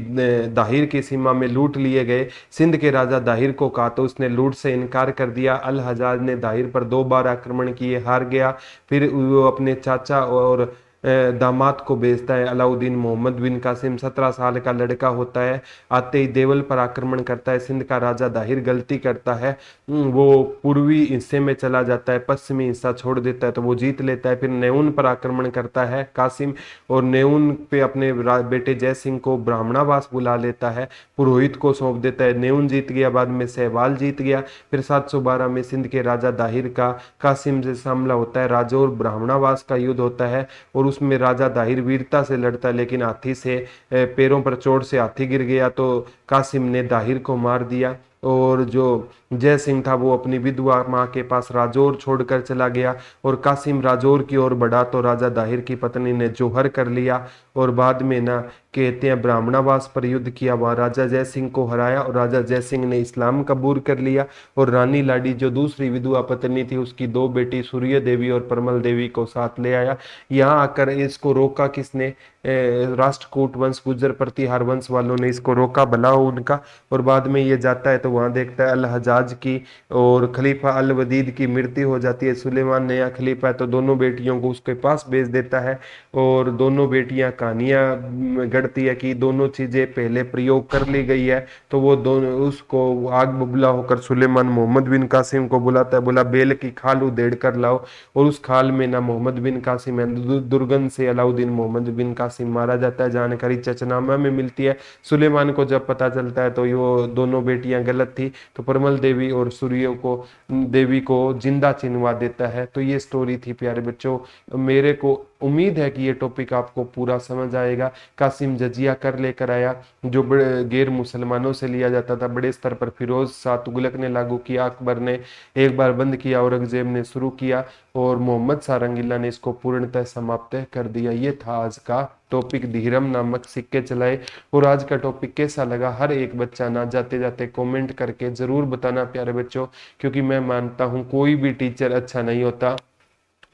दाहिर की सीमा में लूट लिए गए। सिंध के राजा दाहिर को कहा तो उसने लूट से इनकार कर दिया। अल हजाज ने दाहिर पर 2 बार आक्रमण किए, हार गया। फिर वो अपने चाचा और दामाद को भेजता है अलाउद्दीन। मोहम्मद बिन कासिम 17 साल का लड़का होता है, आते ही देवल पर आक्रमण करता है। सिंध का राजा दाहिर गलती करता है, वो पूर्वी हिस्से में चला जाता है, पश्चिमी हिस्सा छोड़ देता है, तो वो जीत लेता है। फिर नेउन पर आक्रमण करता है कासिम, और नेउन पे अपने बेटे जय सिंह को ब्राह्मणावास बुला लेता है, पुरोहित को सौंप देता है। नेउन जीत गया, बाद में सहवाल जीत गया। फिर 712 में सिंध के राजा दाहिर का कासिम से सामना होता है, राजौर ब्राह्मणावास का युद्ध होता है, और उसमें राजा दाहिर वीरता से लड़ता है, लेकिन हाथी से पैरों पर चोट से हाथी गिर गया, तो कासिम ने दाहिर को मार दिया। और जो जय सिंह था वो अपनी विधवा माँ के पास राजौर छोड़कर चला गया, और कासिम राजौर की ओर बढ़ा तो राजा दाहिर की पत्नी ने जोहर कर लिया, और बाद में ना कहते हैं ब्राह्मणावास पर युद्ध किया, वहां राजा जय सिंह को हराया, और राजा जय सिंह ने इस्लाम कबूल कर लिया। और रानी लाडी जो दूसरी विधवा पत्नी थी, उसकी दो बेटी सूर्य देवी और परमल देवी को साथ ले आया। यहाँ आकर इसको रोका किसने? राष्ट्रकूट वंश गुर्जर प्रतिहार वंश वालों ने इसको रोका, भला हो उनका। और बाद में ये जाता है तो वहां देखता है अल हजाज की और खलीफा अल वदीद की मृत्यु हो जाती है। सुलेमान नया खलीफा है तो दोनों बेटियों को उसके पास भेज देता है, और दोनों बेटियां कहानियां गढ़ती है कि दोनों चीजें पहले प्रयोग कर ली गई है। तो वो दोनों उसको आग बबूला होकर सुलेमान मोहम्मद बिन कासिम को बुलाता है, बोला बेल की खाल उधेड़ कर लाओ, और उस खाल में ना मोहम्मद बिन कासिम है, दुर्गंध से अलाउद्दीन मोहम्मद बिन कासिम मारा जाता है। जानकारी चचनामा में मिलती है। सुलेमान को जब पता चलता है तो ये दोनों बेटियां गलत थी, तो परमल देवी और सूर्य को देवी को जिंदा चिनवा देता है। तो ये स्टोरी थी प्यारे बच्चों। मेरे को उम्मीद है कि ये टॉपिक आपको पूरा समझ आएगा। कासिम जजिया कर लेकर आया, जो बड़े गैर मुसलमानों से लिया जाता था, बड़े स्तर पर फिरोज शाह तुगलक ने लागू किया, अकबर ने एक बार बंद किया, औरंगजेब ने शुरू किया, और मोहम्मद शाह रंगीला ने इसको पूर्णतः समाप्त कर दिया। ये था आज का टॉपिक, धीरम नामक सिक्के चलाए। और आज का टॉपिक कैसा लगा हर एक बच्चा ना जाते जाते कमेंट करके जरूर बताना प्यारे बच्चों, क्योंकि मैं मानता हूँ कोई भी टीचर अच्छा नहीं होता,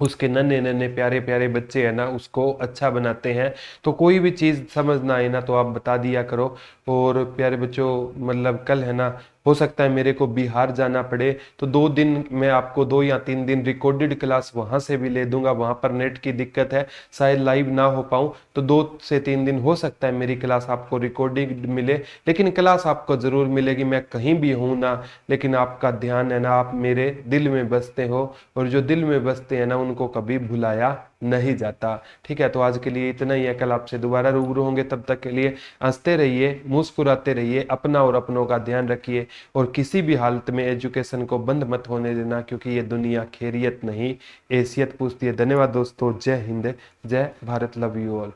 उसके नन्हे नन्हे प्यारे प्यारे बच्चे है ना उसको अच्छा बनाते हैं। तो कोई भी चीज़ समझ ना आए ना तो आप बता दिया करो। और प्यारे बच्चों मतलब कल है ना, हो सकता है मेरे को बिहार जाना पड़े, तो 2 दिन मैं आपको 2 या 3 दिन रिकॉर्डेड क्लास वहां से भी ले दूंगा। वहां पर नेट की दिक्कत है, शायद लाइव ना हो पाऊँ, तो 2 से 3 दिन हो सकता है मेरी क्लास आपको रिकॉर्डिंग मिले, लेकिन क्लास आपको जरूर मिलेगी। मैं कहीं भी हूँ ना, लेकिन आपका ध्यान है ना, आप मेरे दिल में बसते हो, और जो दिल में बसते हैं ना उनको कभी भुलाया नहीं जाता। ठीक है, तो आज के लिए इतना ही है। कल आपसे दोबारा रूबरू होंगे, तब तक के लिए हंसते रहिए, मुस्कुराते रहिए, अपना और अपनों का ध्यान रखिए, और किसी भी हालत में एजुकेशन को बंद मत होने देना, क्योंकि ये दुनिया खैरियत नहीं हैसियत पूछती है। धन्यवाद दोस्तों, जय हिंद, जय भारत, लव यू ऑल।